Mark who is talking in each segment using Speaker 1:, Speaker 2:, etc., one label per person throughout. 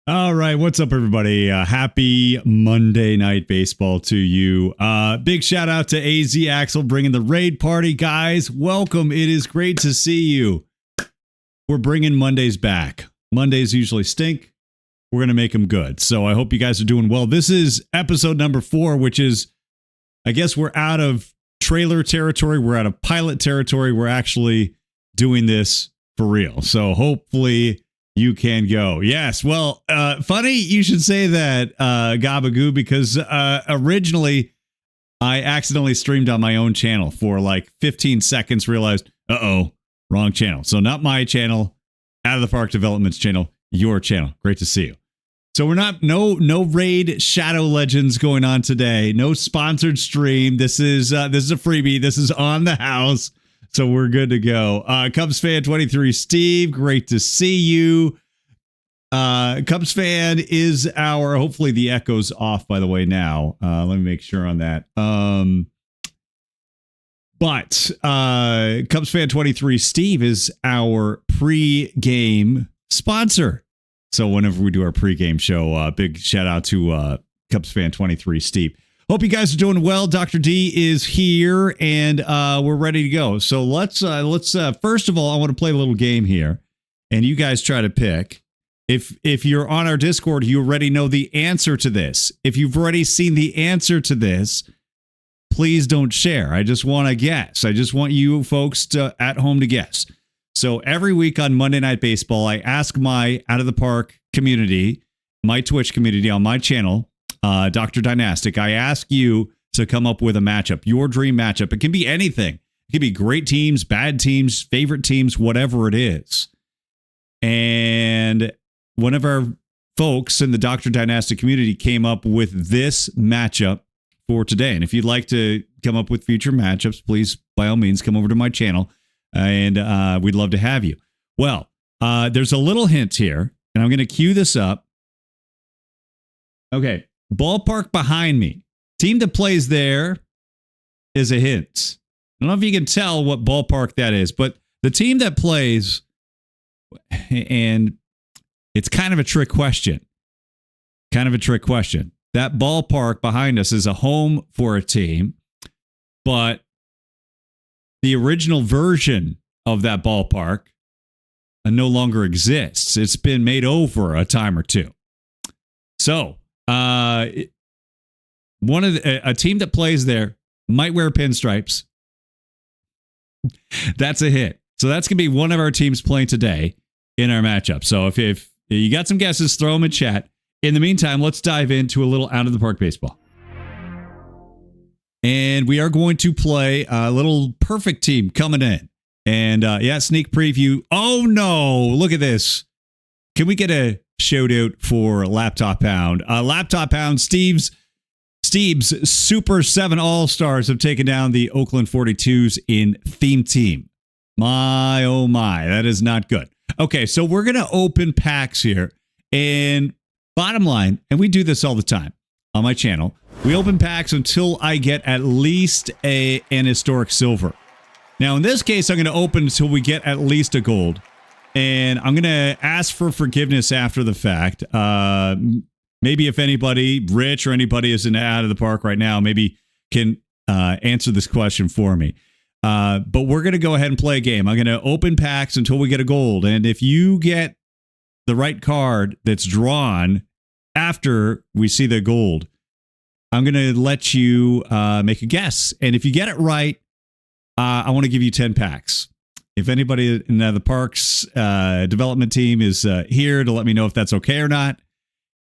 Speaker 1: All right, what's up, everybody? Happy Monday Night Baseball to you. Big shout out to AZ Axel bringing the raid party, guys. Welcome. It is great to see you. We're bringing Mondays back. Mondays usually stink. We're going to make them good. So I hope you guys are doing well. This is episode number 4, which is, I guess we're out of trailer territory. We're out of pilot territory. We're actually doing this for real. So hopefully you can go. Yes. Well, funny you should say that, Gabagoo, because originally I accidentally streamed on my own channel for like 15 seconds, realized, wrong channel. So not my channel, Out of the Park Development's channel, your channel. Great to see you. So we're not, no raid Shadow Legends going on today. No sponsored stream. This is a freebie. This is on the house. So we're good to go. Cubs fan 23 Steve, great to see you. Cubs fan is our, hopefully the echo's off, by the way, now. Let me make sure on that. But Cubs fan 23 Steve is our pre-game sponsor. So whenever we do our pre-game show, big shout out to Cubs fan 23 Steve. Hope you guys are doing well. Dr. D is here, and we're ready to go. So let's first of all, I want to play a little game here, and you guys try to pick. If you're on our Discord, you already know the answer to this. If you've already seen the answer to this, please don't share. I just want to guess. I just want you folks at home to guess. So every week on Monday Night Baseball, I ask my Out of the Park community, my Twitch community on my channel, Dr. Dynastic, I ask you to come up with a matchup, your dream matchup. It can be anything. It can be great teams, bad teams, favorite teams, whatever it is. And one of our folks in the Dr. Dynastic community came up with this matchup for today. And if you'd like to come up with future matchups, please, by all means, come over to my channel, and we'd love to have you. Well, there's a little hint here, and I'm going to cue this up. Okay. Ballpark behind me. Team that plays there is a hint. I don't know if you can tell what ballpark that is, but the team that plays, and it's kind of a trick question. Kind of a trick question. That ballpark behind us is a home for a team, but the original version of that ballpark no longer exists. It's been made over a time or two. So, a team that plays there might wear pinstripes. That's a hit. So that's going to be one of our teams playing today in our matchup. So if you got some guesses, throw them in chat. In the meantime, let's dive into a little Out of the Park baseball. And we are going to play a little perfect team coming in. And sneak preview. Oh no, look at this. Can we get a shout out for Laptop Pound? Laptop Pound, Steve's Super 7 All-Stars have taken down the Oakland 42s in Theme Team. My, oh my, that is not good. Okay, so we're going to open packs here. And bottom line, and we do this all the time on my channel, we open packs until I get at least an historic silver. Now, in this case, I'm going to open until we get at least a gold. And I'm going to ask for forgiveness after the fact. Maybe if anybody, Rich or anybody is Out of the Park right now, maybe can answer this question for me. But we're going to go ahead and play a game. I'm going to open packs until we get a gold. And if you get the right card that's drawn after we see the gold, I'm going to let you make a guess. And if you get it right, I want to give you 10 packs. If anybody in the Parks development team is here to let me know if that's okay or not.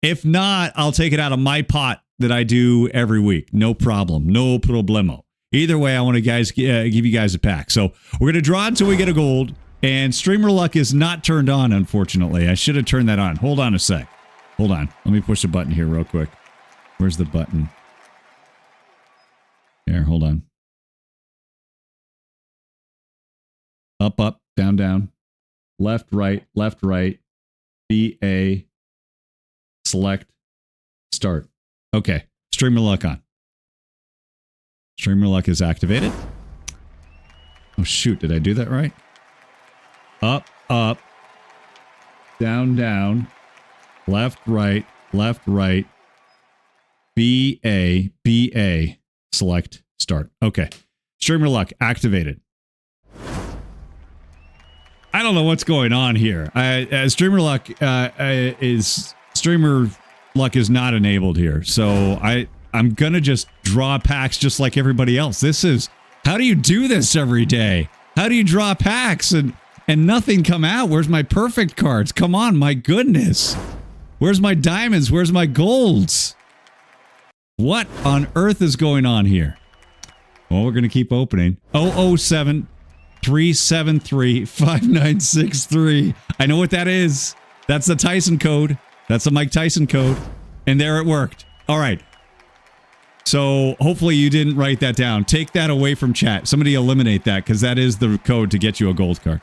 Speaker 1: If not, I'll take it out of my pot that I do every week. No problem. No problemo. Either way, I want to give you guys a pack. So we're going to draw until we get a gold. And Streamer Luck is not turned on, unfortunately. I should have turned that on. Hold on a sec. Hold on. Let me push the button here real quick. Where's the button? Here, hold on. Up, up, down, down. Left, right, BA, select, start. Okay, Streamer Luck on. Streamer Luck is activated. Oh shoot, did I do that right? Up, up, down, down, left, right, left, right. B-A, B-A. Select, start. Okay. Streamer luck activated. I don't know what's going on here. Streamer luck is not enabled here. So I'm gonna just draw packs just like everybody else. How do you do this every day? How do you draw packs and nothing come out? Where's my perfect cards? Come on, my goodness. Where's my diamonds? Where's my golds? What on earth is going on here? Well, we're gonna keep opening. 007 373 5963. I know what that is. That's the Tyson code. That's the Mike Tyson code. And there it worked. All right. So hopefully you didn't write that down. Take that away from chat. Somebody eliminate that because that is the code to get you a gold card.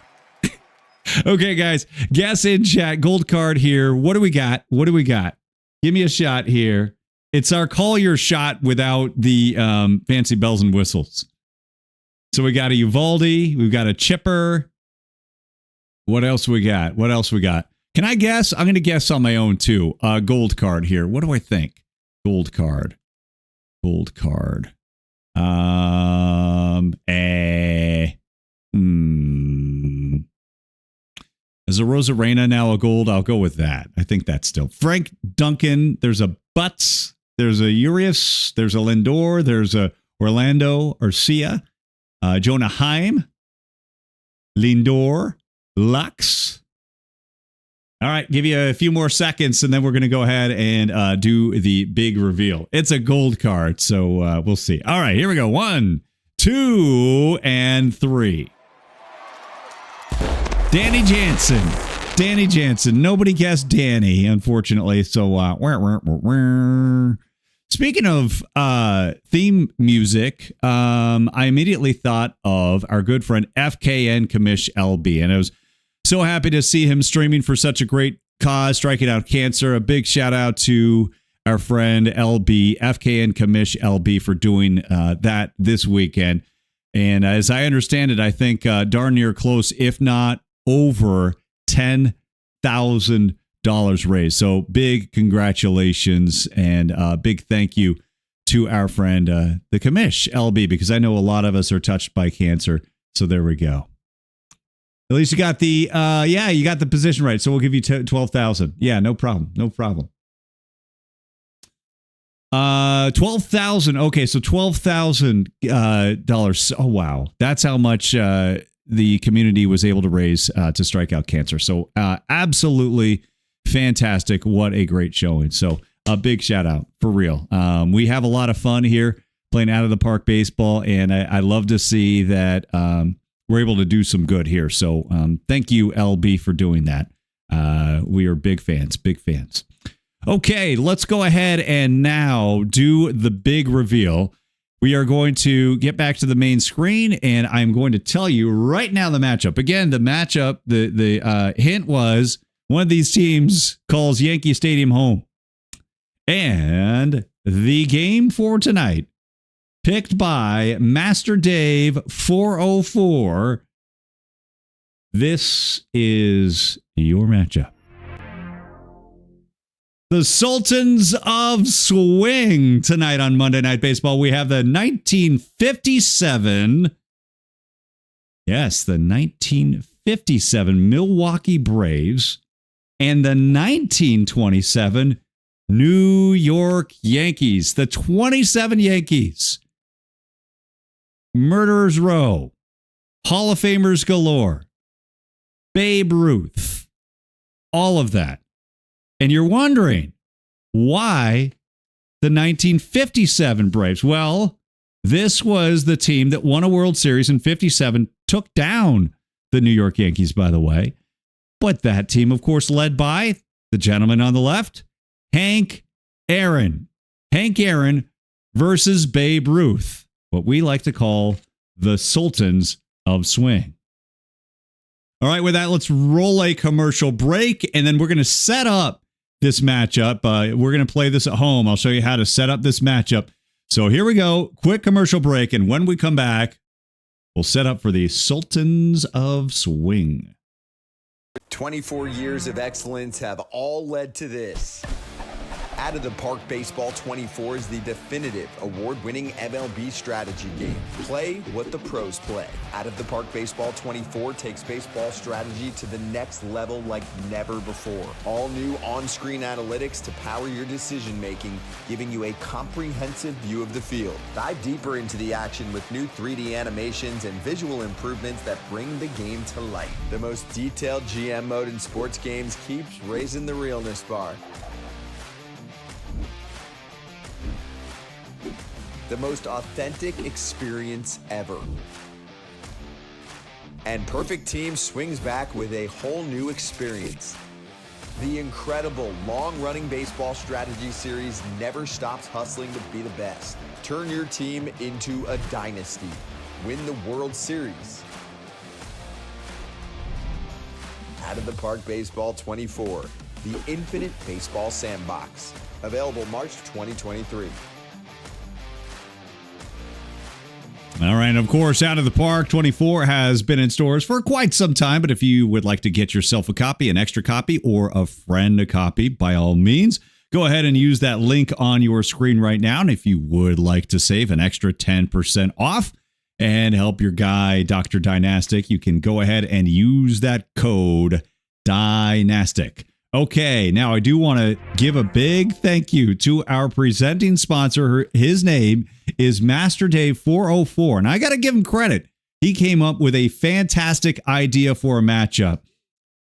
Speaker 1: Okay, guys. Guess in chat. Gold card here. What do we got? What do we got? Give me a shot here. It's our call your shot without the fancy bells and whistles. So we got a Uvalde. We've got a Chipper. What else we got? What else we got? Can I guess? I'm going to guess on my own too. Gold card here. What do I think? Gold card. Gold card. Is a Rosarena now a gold? I'll go with that. I think that's still. Frank Duncan. There's a Butts. There's a Urias. There's a Lindor. There's a Orlando Arcia. Jonah Heim. Lindor. Lux. All right, give you a few more seconds, and then we're going to go ahead and do the big reveal. It's a gold card, so we'll see. All right, here we go. 1, 2, and 3. Danny Jansen. Danny Jansen. Nobody guessed Danny, unfortunately. So, speaking of theme music, I immediately thought of our good friend FKN Commish LB, and I was so happy to see him streaming for such a great cause, striking out cancer. A big shout out to our friend LB, FKN Commish LB, for doing that this weekend. And as I understand it, I think darn near close, if not over $10,000 raised. So big congratulations and big thank you to our friend, the Commish LB, because I know a lot of us are touched by cancer. So there we go. At least you got the, you got the position right. So we'll give you 12,000. Yeah, no problem. No problem. 12,000. Okay, so $12,000. Oh, wow. That's how much the community was able to raise to strike out cancer. So absolutely fantastic. What a great showing. So a big shout out for real. We have a lot of fun here playing out of the park baseball. And I love to see that we're able to do some good here. So thank you, LB, for doing that. We are big fans, big fans. Okay, let's go ahead and now do the big reveal. We are going to get back to the main screen, and I'm going to tell you right now the matchup. Again, the matchup, the hint was one of these teams calls Yankee Stadium home. And the game for tonight, picked by Master Dave 404. This is your matchup. The Sultans of Swing tonight on Monday Night Baseball. We have the 1957. Yes, the 1957 Milwaukee Braves and the 1927 New York Yankees. The 27 Yankees. Murderers Row, Hall of Famers galore, Babe Ruth, all of that. And you're wondering, why the 1957 Braves? Well, this was the team that won a World Series in 57, took down the New York Yankees, by the way. But that team, of course, led by the gentleman on the left, Hank Aaron. Hank Aaron versus Babe Ruth. What we like to call the Sultans of Swing. All right, with that, let's roll a commercial break, and then we're going to set up this matchup. We're going to play this at home. I'll show you how to set up this matchup. So here we go. Quick commercial break, and when we come back, we'll set up for the Sultans of Swing.
Speaker 2: 24 years of excellence have all led to this. Out of the Park Baseball 24 is the definitive award-winning MLB strategy game. Play what the pros play. Out of the Park Baseball 24 takes baseball strategy to the next level like never before. All new on-screen analytics to power your decision-making, giving you a comprehensive view of the field. Dive deeper into the action with new 3D animations and visual improvements that bring the game to life. The most detailed GM mode in sports games keeps raising the realness bar. The most authentic experience ever. And Perfect Team swings back with a whole new experience. The incredible long-running baseball strategy series never stops hustling to be the best. Turn your team into a dynasty. Win the World Series. Out of the Park Baseball 24, the infinite baseball sandbox. Available March 2023.
Speaker 1: All right, of course, Out of the Park 24 has been in stores for quite some time, but if you would like to get yourself a copy, an extra copy, or a friend a copy, by all means, go ahead and use that link on your screen right now. And if you would like to save an extra 10% off and help your guy, Dr. Dynastic, you can go ahead and use that code Dynastic. Okay, now I do want to give a big thank you to our presenting sponsor. His name is Master Dave 404, and I got to give him credit. He came up with a fantastic idea for a matchup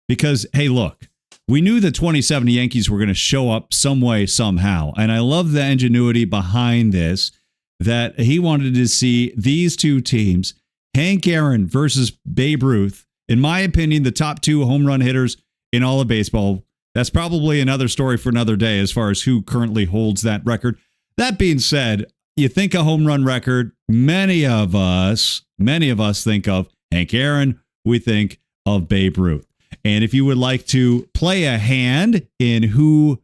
Speaker 1: because, hey, look, we knew the 2070 Yankees were going to show up some way, somehow, and I love the ingenuity behind this, that he wanted to see these two teams, Hank Aaron versus Babe Ruth, in my opinion, the top two home run hitters in all of baseball. That's probably another story for another day as far as who currently holds that record. That being said, you think a home run record, many of us think of Hank Aaron, we think of Babe Ruth. And if you would like to play a hand in who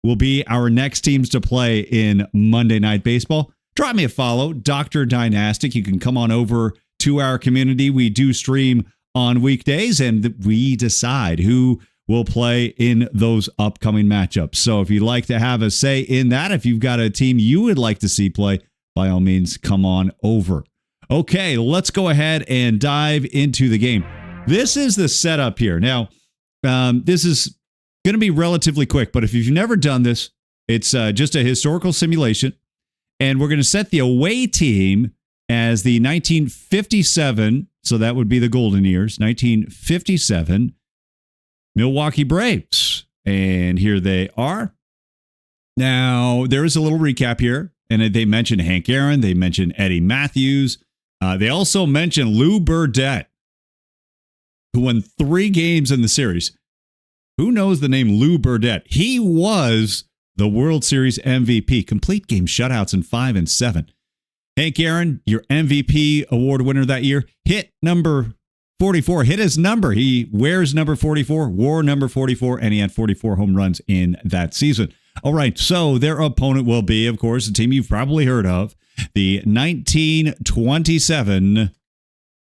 Speaker 1: will be our next teams to play in Monday Night Baseball, drop me a follow, Dr. Dynastic. You can come on over to our community. We do stream on weekdays, and we decide who will play in those upcoming matchups. So if you'd like to have a say in that, if you've got a team you would like to see play, by all means, come on over. Okay, let's go ahead and dive into the game. This is the setup here. Now, this is going to be relatively quick, but if you've never done this, it's just a historical simulation, and we're going to set the away team as the 1957, so that would be the golden years, 1957 Milwaukee Braves. And here they are. Now, there is a little recap here, and they mentioned Hank Aaron. They mentioned Eddie Matthews. They also mentioned Lou Burdett, who won 3 games in the series. Who knows the name Lou Burdett? He was the World Series MVP, complete game shutouts in 5 and 7. Hank Aaron, your MVP award winner that year, hit number 44, hit his number. He wears number 44, wore number 44, and he had 44 home runs in that season. All right, so their opponent will be, of course, a team you've probably heard of, the 1927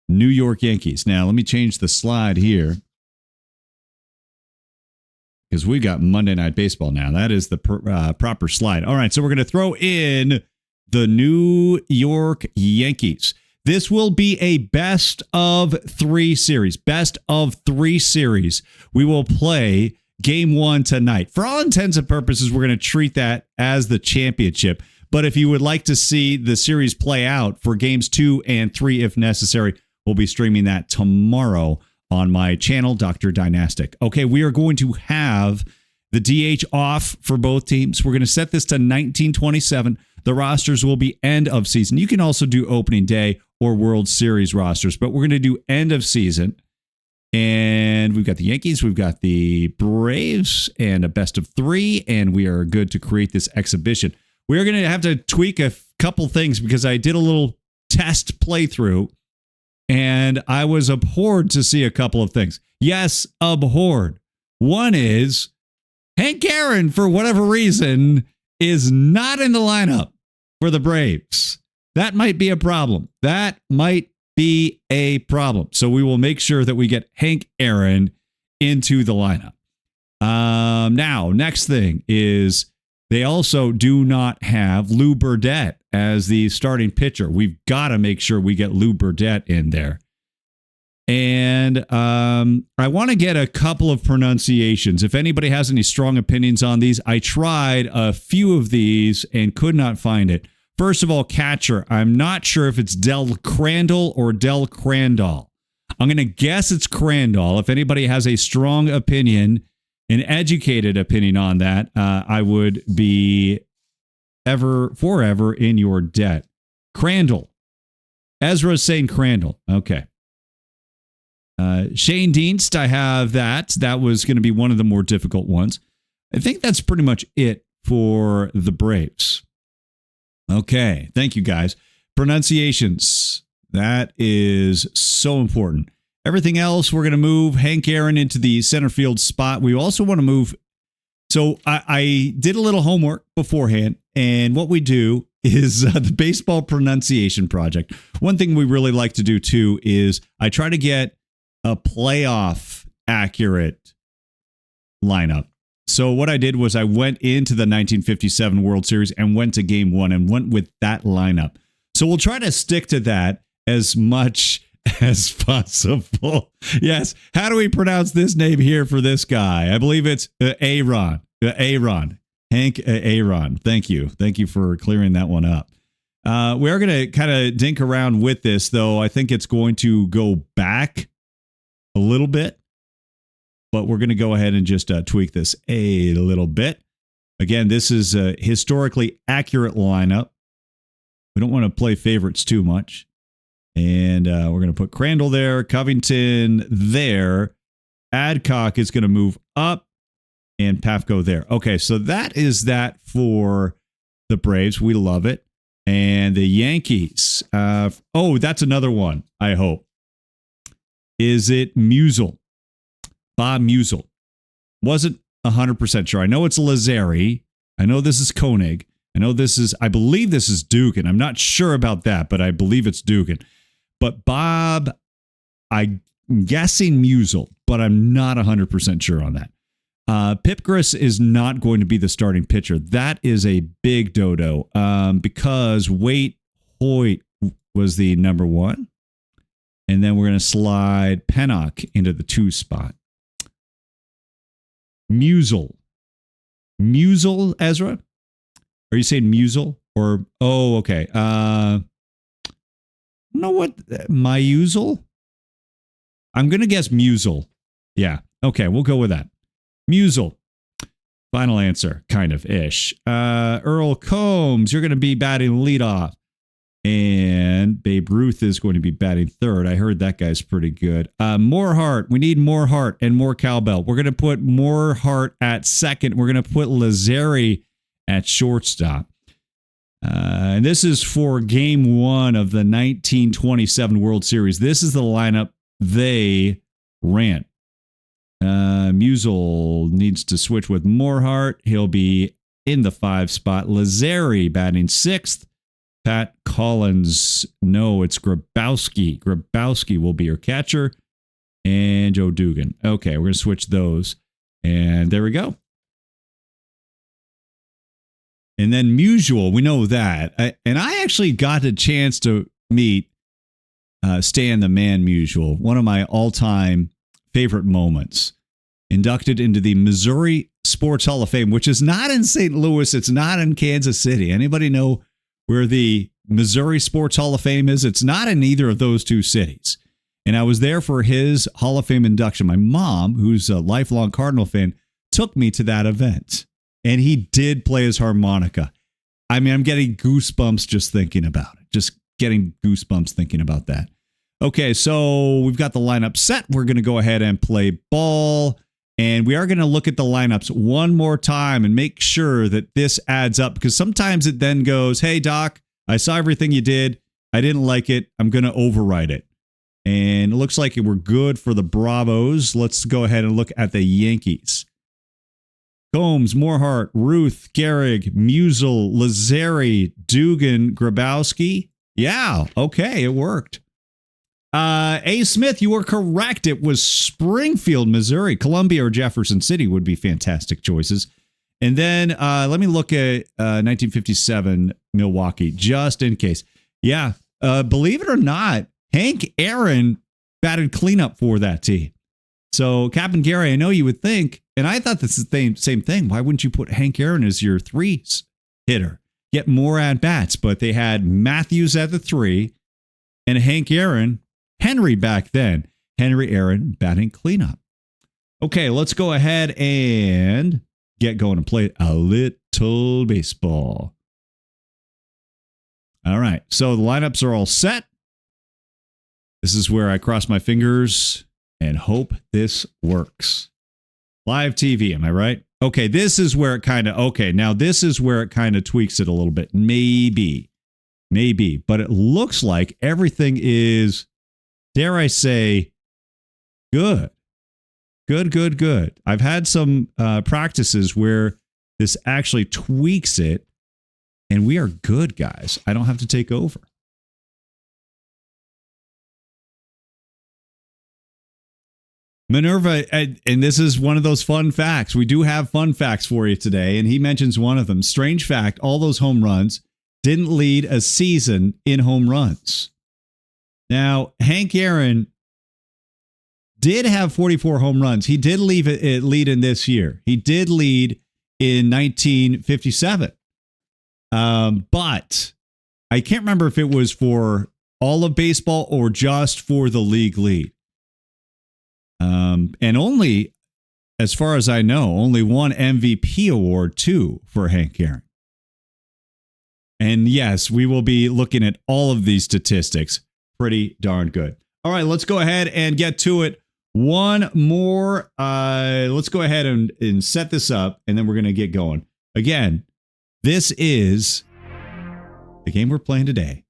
Speaker 1: New York Yankees. Now, let me change the slide here because we got Monday Night Baseball now. That is the proper slide. All right, so we're going to throw in the New York Yankees. This will be a best of 3 series. Best of 3 series. We will play game 1 tonight. For all intents and purposes, we're going to treat that as the championship. But if you would like to see the series play out for games 2 and 3, if necessary, we'll be streaming that tomorrow on my channel, Dr. Dynastic. Okay, we are going to have the DH off for both teams. We're going to set this to 1927. The rosters will be end of season. You can also do opening day or World Series rosters, but we're going to do end of season. And we've got the Yankees, we've got the Braves, and a best of 3, and we are good to create this exhibition. We're going to have to tweak a couple things because I did a little test playthrough, and I was abhorred to see a couple of things. Yes, abhorred. One is Hank Aaron, for whatever reason, is not in the lineup for the Braves. That might be a problem. So we will make sure that we get Hank Aaron into the lineup. Now, next thing is they also do not have Lou Burdett as the starting pitcher. We've got to make sure we get Lou Burdett in there. And I want to get a couple of pronunciations. If anybody has any strong opinions on these, I tried a few of these and could not find it. First of all, catcher. I'm not sure if it's Del Crandall or Del Crandall. I'm going to guess it's Crandall. If anybody has a strong opinion, an educated opinion on that, I would be forever in your debt. Crandall. Ezra's saying Crandall. Okay. Shane Dienst, I have that. That was going to be one of the more difficult ones. I think that's pretty much it for the Braves. Okay. Thank you, guys. Pronunciations. That is so important. Everything else, we're going to move Hank Aaron into the center field spot. We also want to move. So I did a little homework beforehand, and what we do is the baseball pronunciation project. One thing we really like to do, too, is I try to get a playoff accurate lineup. So what I did was I went into the 1957 World Series and went to game one and went with that lineup. So we'll try to stick to that as much as possible. Yes. How do we pronounce this name here for this guy? I believe it's Aaron. Aaron. Hank Aaron. Thank you. Thank you for clearing that one up. We are going to kind of dink around with this, though. I think it's going to go back a little bit, but we're going to go ahead and just tweak this a little bit. Again, this is a historically accurate lineup. We don't want to play favorites too much. And we're going to put Crandall there, Covington there. Adcock is going to move up, and Pafko there. Okay, so that is that for the Braves. We love it. And the Yankees. That's another one, I hope. Is it Musial? Bob Musial. Wasn't 100% sure. I know it's Lazzari. I know this is Koenig. I believe this is Dugan. I'm not sure about that, but I believe it's Dugan. But Bob, I'm guessing Musial, but I'm not 100% sure on that. Pipgriss is not going to be the starting pitcher. That is a big dodo because Waite Hoyt was the number one. And then we're going to slide Pennock into the 2 spot. Musial, Ezra? Are you saying Musial? Or, okay. You know what? Myuzel? I'm going to guess Musial. Yeah. Okay, we'll go with that. Musial. Final answer, kind of ish. Earl Combs, you're going to be batting leadoff. And Babe Ruth is going to be batting third. I heard that guy's pretty good. More Hart. We need more Hart and more cowbell. We're going to put more Hart at second. We're going to put Lazzari at shortstop. And this is for game one of the 1927 World Series. This is the lineup they ran. Musial needs to switch with Morehart. He'll be in the 5 spot. Lazzari batting 6th. Pat Collins, no, it's Grabowski. Grabowski will be your catcher. And Joe Dugan. Okay, we're going to switch those. And there we go. And then Musial, we know that. And I actually got a chance to meet Stan the Man Musial, one of my all-time favorite moments. Inducted into the Missouri Sports Hall of Fame, which is not in St. Louis. It's not in Kansas City. Anybody know where the Missouri Sports Hall of Fame is? It's not in either of those 2 cities. And I was there for his Hall of Fame induction. My mom, who's a lifelong Cardinal fan, took me to that event. And he did play his harmonica. I mean, I'm getting goosebumps just thinking about it. Just getting goosebumps thinking about that. Okay, so we've got the lineup set. We're going to go ahead and play ball. And we are going to look at the lineups one more time and make sure that this adds up. Because sometimes it then goes, hey, Doc, I saw everything you did. I didn't like it. I'm going to override it. And it looks like we're good for the Bravos. Let's go ahead and look at the Yankees. Combs, Morehart, Ruth, Gehrig, Musial, Lazzari, Dugan, Grabowski. Yeah, okay, it worked. A. Smith, you were correct. It was Springfield, Missouri. Columbia or Jefferson City would be fantastic choices. And then let me look at 1957 Milwaukee, just in case. Yeah, believe it or not, Hank Aaron batted cleanup for that team. So, Captain Gary, I know you would think, and I thought this is the same thing. Why wouldn't you put Hank Aaron as your 3 hitter? Get more at-bats. But they had Matthews at the 3 and Hank Aaron, Henry back then. Henry Aaron batting cleanup. Okay, let's go ahead and get going and play a little baseball. All right, so the lineups are all set. This is where I cross my fingers and hope this works. Live TV, am I right? Okay, this is where it kind of, now this is where it kind of tweaks it a little bit. Maybe, but it looks like everything is, dare I say, good. Good. I've had some practices where this actually tweaks it, and we are good, guys. I don't have to take over. Minerva, and this is one of those fun facts. We do have fun facts for you today, and he mentions one of them. Strange fact, all those home runs didn't lead a season in home runs. Now, Hank Aaron did have 44 home runs. He did lead in this year. He did lead in 1957. But I can't remember if it was for all of baseball or just for the league lead. And only, as far as I know, only one MVP award, too, for Hank Aaron. And yes, we will be looking at all of these statistics. Pretty darn good. All right, let's go ahead and get to it. One more. Let's go ahead and set this up, and then we're going to get going. Again, this is the game we're playing today.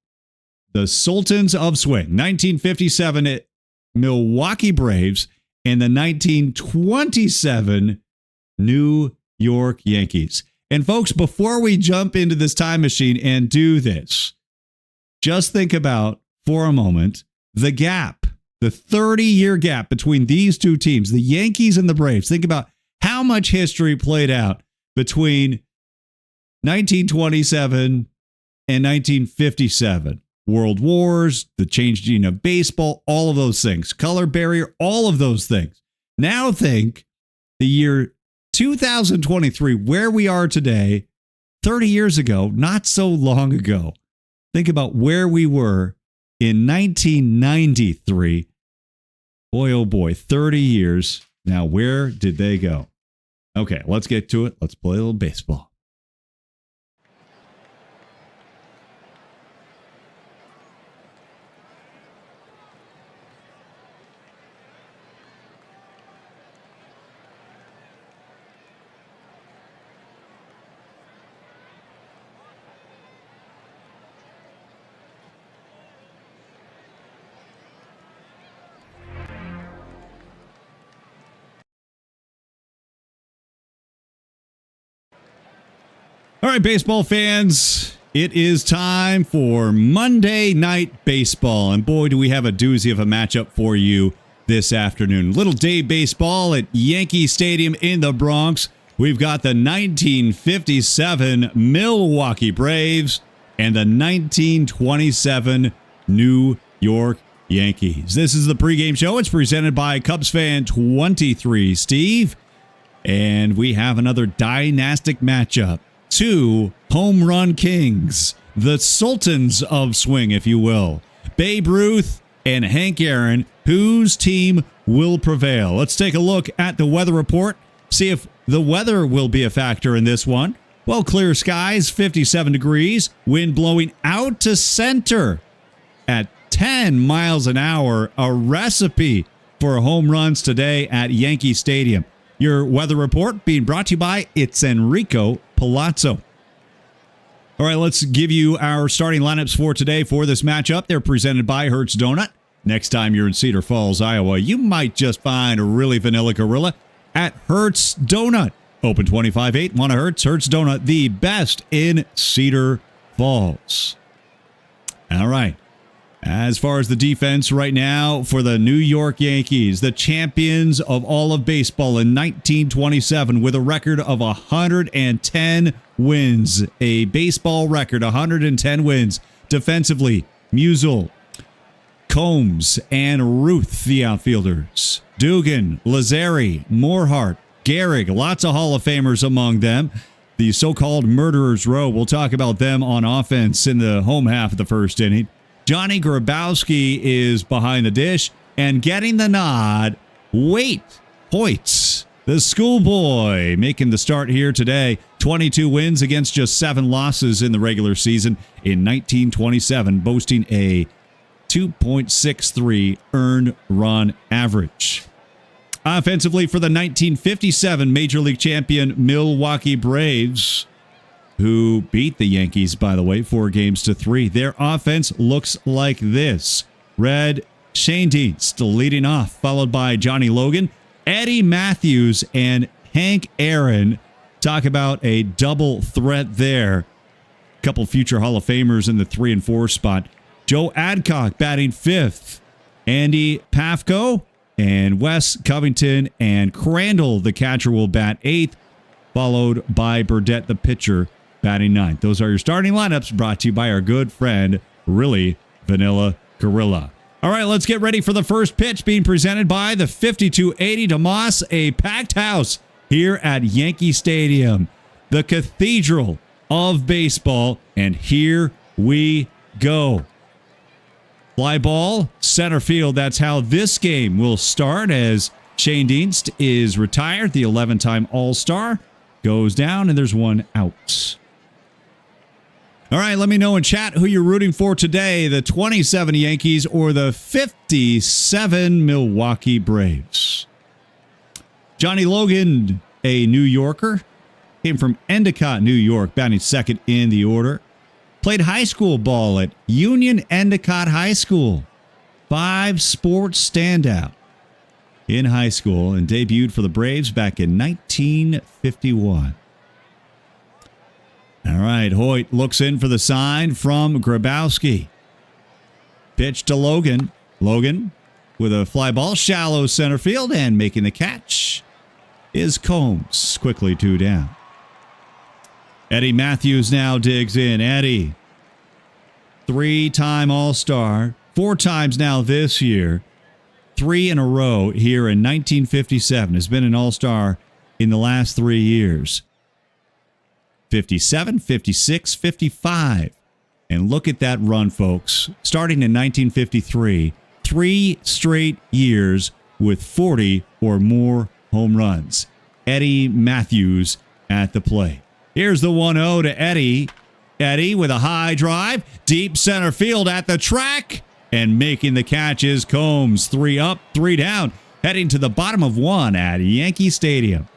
Speaker 1: The Sultans of Swing, 1957 at Milwaukee Braves, and the 1927 New York Yankees. And folks, before we jump into this time machine and do this, just think about, for a moment, the gap, the 30-year gap between these two teams, the Yankees and the Braves. Think about how much history played out between 1927 and 1957. World Wars, the changing of baseball, all of those things. Color barrier, all of those things. Now think the year 2023, where we are today, 30 years ago, not so long ago. Think about where we were in 1993. Boy, oh boy, 30 years. Now, where did they go? Okay, let's get to it. Let's play a little baseball. All right, baseball fans, it is time for Monday Night Baseball. And boy, do we have a doozy of a matchup for you this afternoon. Little day baseball at Yankee Stadium in the Bronx. We've got the 1957 Milwaukee Braves and the 1927 New York Yankees. This is the pregame show. It's presented by Cubs fan 23 Steve. And we have another dynastic matchup. 2 home run kings, the Sultans of Swing, if you will. Babe Ruth and Hank Aaron, whose team will prevail? Let's take a look at the weather report, see if the weather will be a factor in this one. Well, clear skies, 57 degrees, wind blowing out to center at 10 miles an hour, a recipe for home runs today at Yankee Stadium. Your weather report being brought to you by It's Enrico Palazzo. All right, let's give you our starting lineups for today for this matchup. They're presented by Hertz Donut. Next time you're in Cedar Falls, Iowa, you might just find a really vanilla gorilla at Hertz Donut. Open 25/8, 1 Hertz. Hertz Donut, the best in Cedar Falls. All right. As far as the defense right now for the New York Yankees, the champions of all of baseball in 1927 with a record of 110 wins. A baseball record, 110 wins. Defensively, Musial, Combs, and Ruth, the outfielders. Dugan, Lazzari, Morehart, Gehrig, lots of Hall of Famers among them. The so-called Murderers Row, we'll talk about them on offense in the home half of the first inning. Johnny Grabowski is behind the dish and getting the nod. Wait, Hoyts, the schoolboy, making the start here today. 22 wins against just 7 losses in the regular season in 1927, boasting a 2.63 earned run average. Offensively for the 1957 Major League champion Milwaukee Braves, who beat the Yankees, by the way, 4-3. Their offense looks like this. Red Schoendienst leading off, followed by Johnny Logan, Eddie Matthews, and Hank Aaron. Talk about a double threat there. A couple future Hall of Famers in the 3 and 4 spot. Joe Adcock batting 5th. Andy Pafko and Wes Covington and Crandall, the catcher, will bat 8th, followed by Burdette, the pitcher, batting 9th. Those are your starting lineups, brought to you by our good friend, Really Vanilla Gorilla. All right, let's get ready for the first pitch, being presented by the 5280 DeMoss, a packed house here at Yankee Stadium, the cathedral of baseball, and here we go. Fly ball, center field. That's how this game will start, as Schoendienst is retired. The 11-time All-Star goes down, and there's one out. All right, let me know in chat who you're rooting for today, the 27 Yankees or the 57 Milwaukee Braves. Johnny Logan, a New Yorker, came from Endicott, New York, batting 2nd in the order. Played high school ball at Union Endicott High School. 5 sports standout in high school and debuted for the Braves back in 1951. All right, Hoyt looks in for the sign from Grabowski. Pitch to Logan. Logan with a fly ball, shallow center field, and making the catch is Combs. Quickly 2 down. Eddie Matthews now digs in. Eddie, 3-time All-Star, 4 times now this year, 3 in a row here in 1957. Has been an All-Star in the last 3 years. 57, 56, 55. And look at that run, folks. Starting in 1953, 3 straight years with 40 or more home runs. Eddie Matthews at the plate. Here's the 1-0 to Eddie. Eddie with a high drive, deep center field at the track, and making the catch is Combs. 3 up, 3 down, heading to the bottom of 1 at Yankee Stadium.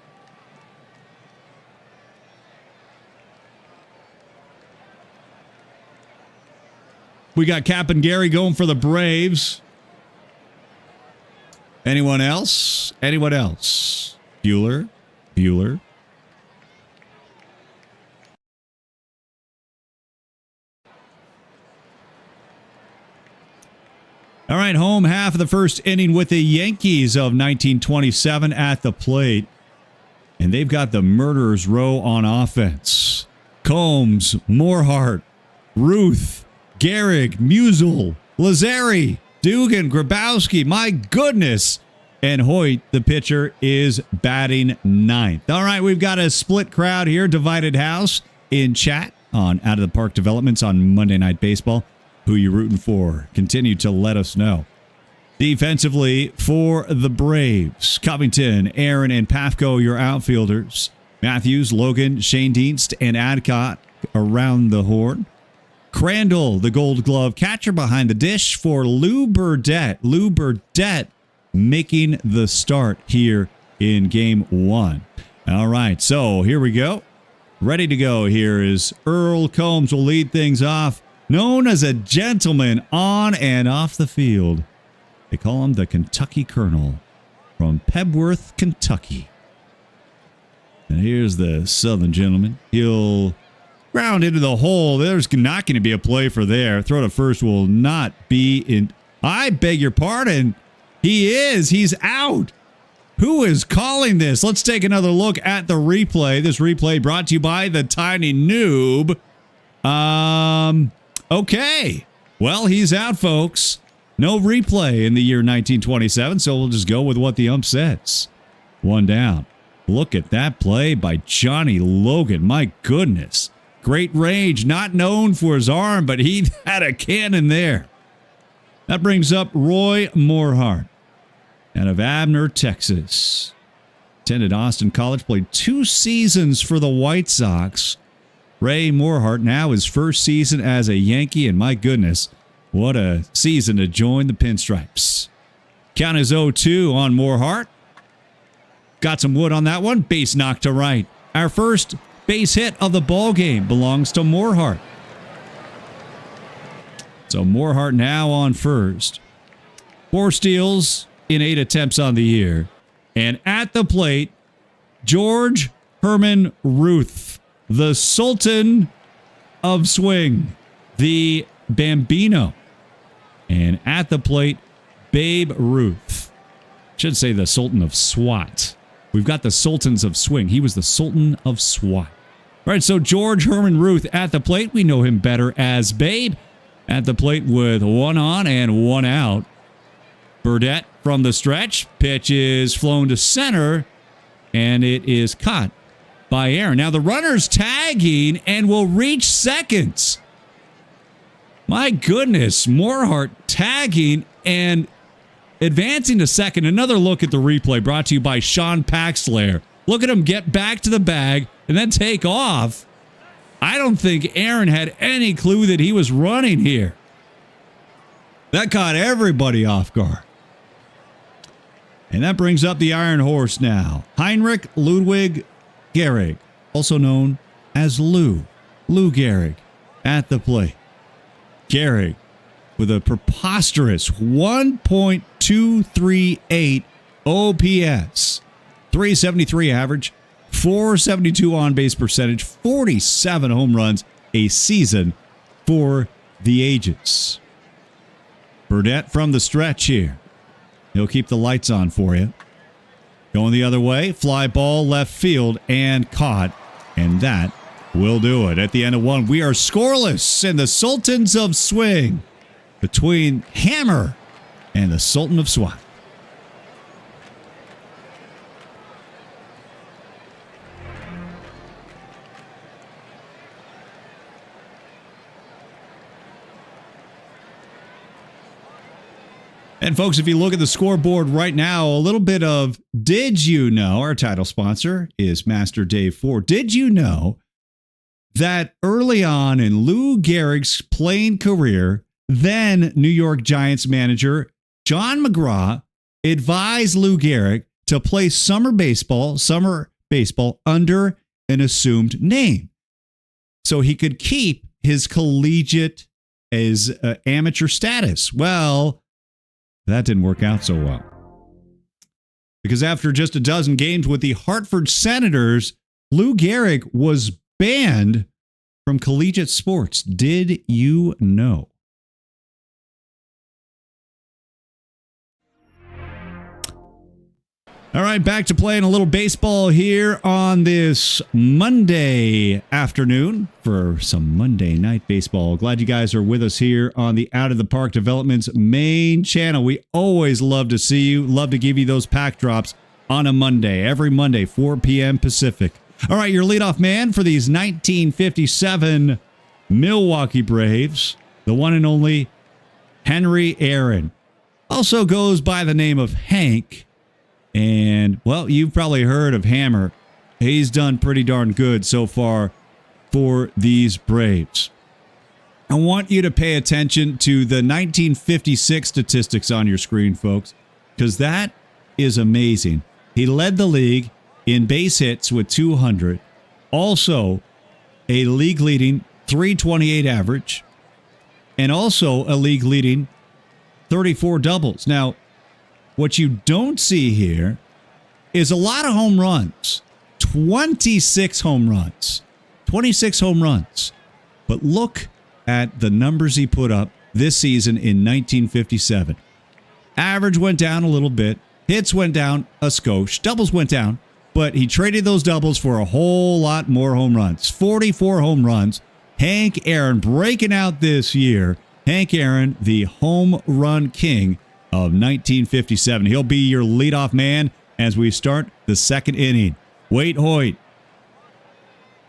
Speaker 1: We got Cap and Gary going for the Braves. Anyone else? Anyone else? Bueller. All right, home half of the first inning with the Yankees of 1927 at the plate. And they've got the Murderers Row on offense. Combs, Morehart, Ruth, Gehrig, Musial, Lazzari, Dugan, Grabowski. My goodness. And Hoyt, the pitcher, is batting 9th. All right, we've got a split crowd here, divided house in chat on Out of the Park Developments on Monday Night Baseball. Who you rooting for? Continue to let us know. Defensively for the Braves, Covington, Aaron, and Pafko, your outfielders. Matthews, Logan, Schoendienst, and Adcock around the horn. Crandall, the Gold Glove catcher, behind the dish for Lou Burdette. Lou Burdette making the start here in Game 1. All right, so here we go. Ready to go here is Earl Combs will lead things off. Known as a gentleman on and off the field. They call him the Kentucky Colonel from Pebworth, Kentucky. And here's the Southern gentleman. He'll Ground into the hole. There's not going to be a play for there. Throw to first will not be in. I beg your pardon. He is. He's out. Who is calling this? Let's take another look at the replay. This replay brought to you by the Tiny Noob. Okay. Well, he's out, folks. No replay in the year 1927, so we'll just go with what the ump says. One down. Look at that play by Johnny Logan. My goodness. Great range. Not known for his arm, but he had a cannon there. That brings up Roy Morehart out of Abner, Texas. Attended Austin College, played 2 seasons for the White Sox. Ray Morehart, now his first season as a Yankee, and my goodness, what a season to join the Pinstripes. Count is 0-2 on Morehart. Got some wood on that one. Base knock to right. Our first base hit of the ball game belongs to Morehart. So Morehart now on first. 4 steals in 8 attempts on the year. And at the plate, George Herman Ruth, the Sultan of Swing, the Bambino. And at the plate, Babe Ruth. Should say the Sultan of Swat. We've got the Sultans of Swing. He was the Sultan of Swat. All right, so George Herman Ruth at the plate. We know him better as Babe. At the plate with 1 on and 1 out. Burdette from the stretch. Pitch is flown to center, and it is caught by Aaron. Now the runner's tagging and will reach seconds. My goodness, Morehart tagging and advancing to second. Another look at the replay brought to you by Sean Paxlayer. Look at him get back to the bag and then take off. I don't think Aaron had any clue that he was running here. That caught everybody off guard. And that brings up the Iron Horse now. Heinrich Ludwig Gehrig, also known as Lou. Lou Gehrig at the plate. Gehrig with a preposterous 1.238 OPS. 373 average. 472 on-base percentage. 47 home runs a season for the ages. Burdette from the stretch here. He'll keep the lights on for you. Going the other way. Fly ball left field and caught. And that will do it. At the end of 1, we are scoreless in the Sultans of Swing between Hammer and the Sultan of Swat. And folks, if you look at the scoreboard right now, a little bit of did you know, our title sponsor is Master Dave Ford. Did you know that early on in Lou Gehrig's playing career, then New York Giants manager John McGraw advised Lou Gehrig to play summer baseball under an assumed name so he could keep his collegiate as amateur status? Well, that didn't work out so well. Because after just a dozen games with the Hartford Senators, Lou Gehrig was banned from collegiate sports. Did you know? All right, back to playing a little baseball here on this Monday afternoon for some Monday night baseball. Glad you guys are with us here on the Out of the Park Development's main channel. We always love to see you. Love to give you those pack drops on a Monday, every Monday, 4 p.m. Pacific. All right, your leadoff man for these 1957 Milwaukee Braves, the one and only Hammerin Aaron. Also goes by the name of Hank. And, well, you've probably heard of Hammer. He's done pretty darn good so far for these Braves. I want you to pay attention to the 1956 statistics on your screen, folks, because that is amazing. He led the league in base hits with 200. Also, a league-leading 328 average. And also a league-leading 34 doubles. Now, what you don't see here is a lot of home runs. 26 home runs. 26 home runs. But look at the numbers he put up this season in 1957. Average went down a little bit. Hits went down a skosh. Doubles went down. But he traded those doubles for a whole lot more home runs. 44 home runs. Hank Aaron breaking out this year. Hank Aaron, the home run king of 1957. He'll be your leadoff man as we start the second inning. Wait, Hoyt.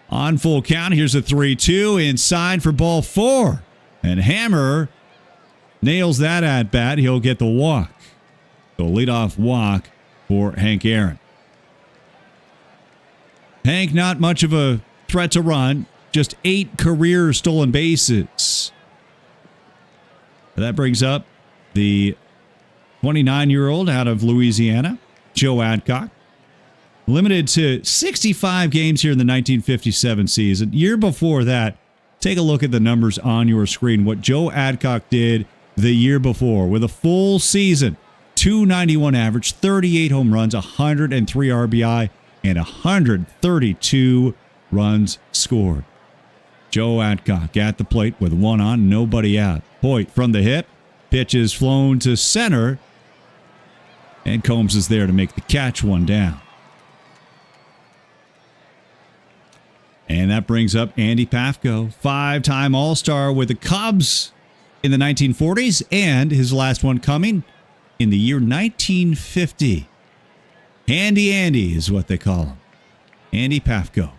Speaker 1: On full count, here's a 3-2 inside for ball 4. And Hammer nails that at bat. He'll get the walk. So leadoff walk for Hank Aaron. Hank, not much of a threat to run. Just 8 career stolen bases. That brings up the 29-year-old out of Louisiana, Joe Adcock. Limited to 65 games here in the 1957 season. Year before that, take a look at the numbers on your screen. What Joe Adcock did the year before with a full season. 291 average, 38 home runs, 103 RBI, and 132 runs scored. Joe Adcock at the plate with one on, nobody out. Hoyt from the hip. Pitch is flown to center. And Combs is there to make the catch, one down. And that brings up Andy Pafko, 5-time All-Star with the Cubs in the 1940s, and his last one coming in the year 1950. Handy Andy is what they call him. Andy Pafko.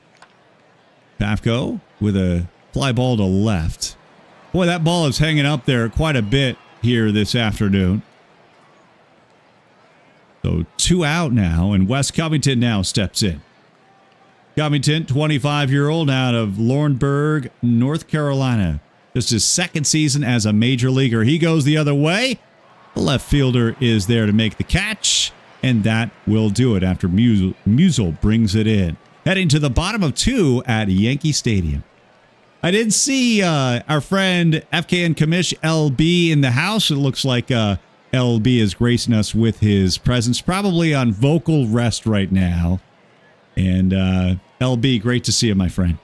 Speaker 1: Pafko with a fly ball to left. Boy, that ball is hanging up there quite a bit here this afternoon. So 2 out now, and Wes Covington now steps in. Covington, 25-year-old out of Laurinburg, North Carolina. Just his second season as a major leaguer. He goes the other way. The left fielder is there to make the catch, and that will do it after Musial brings it in. Heading to the bottom of 2 at Yankee Stadium. I did see our friend FKN Commish LB in the house. It looks like LB is gracing us with his presence, probably on vocal rest right now. And LB, great to see you, my friend.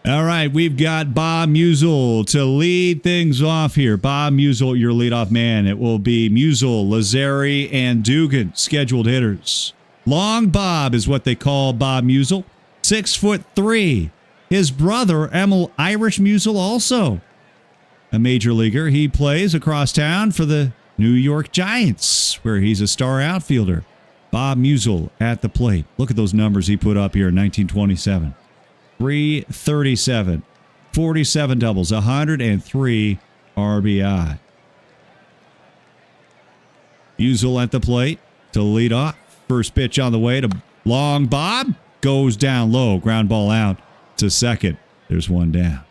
Speaker 1: All right, we've got Bob Musial to lead things off here. Bob Musial, your leadoff man. It will be Musial, Lazzeri, and Dugan, scheduled hitters. Long Bob is what they call Bob Musial. 6'3". His brother, Emil Irish Musial, also a major leaguer. He plays across town for the New York Giants, where he's a star outfielder. Bob Musial at the plate. Look at those numbers he put up here in 1927. 337, 47 doubles, 103 RBI. Musial at the plate to lead off. First pitch on the way to Long Bob. Goes down low. Ground ball out to second. There's one down.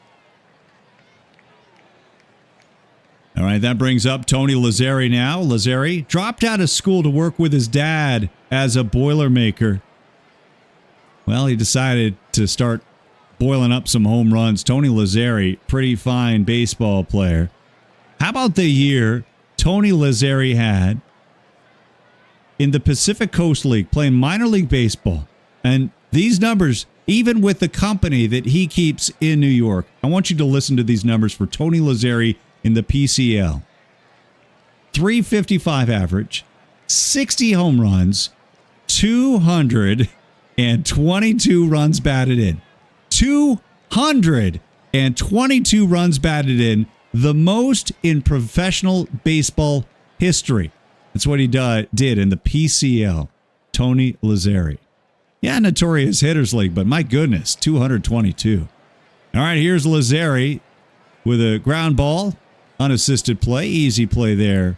Speaker 1: All right, that brings up Tony Lazzeri now. Lazzeri dropped out of school to work with his dad as a Boilermaker. Well, he decided to start boiling up some home runs. Tony Lazzeri, pretty fine baseball player. How about the year Tony Lazzeri had in the Pacific Coast League playing minor league baseball? And these numbers, even with the company that he keeps in New York, I want you to listen to these numbers for Tony Lazzeri in the PCL. 355 average, 60 home runs, 222 runs batted in. 222 runs batted in, the most in professional baseball history. That's what he did in the PCL. Tony Lazzeri. Yeah, notorious hitters league, but my goodness, 222. All right, here's Lazzeri with a ground ball. Unassisted play. Easy play there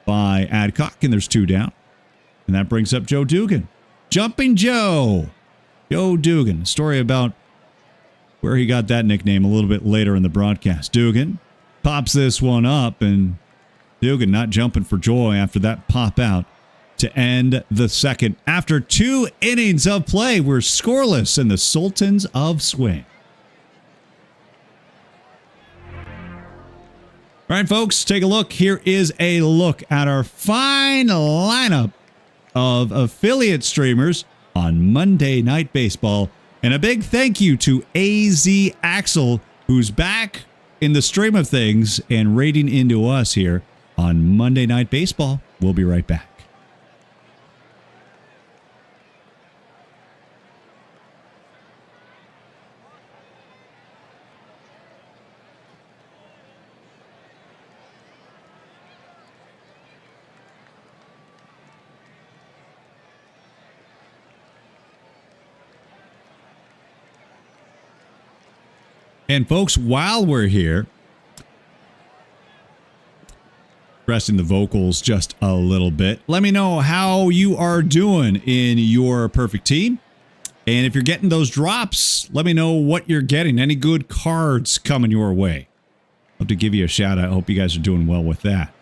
Speaker 1: by Adcock, and there's 2 down. And that brings up Joe Dugan. Jumping Joe. Joe Dugan. Story about where he got that nickname a little bit later in the broadcast. Dugan pops this one up, and Dugan not jumping for joy after that pop out to end the second. After 2 innings of play, we're scoreless in the Sultans of Swing. All right, folks, take a look. Here is a look at our fine lineup of affiliate streamers on Monday Night Baseball And a big thank you to AZ Axel, who's back in the stream of things and raiding into us here on Monday Night Baseball. We'll be right back. And folks, while we're here, resting the vocals just a little bit, let me know how you are doing in your perfect team. And if you're getting those drops, let me know what you're getting. Any good cards coming your way? I'd love to give you a shout out. I hope you guys are doing well with that.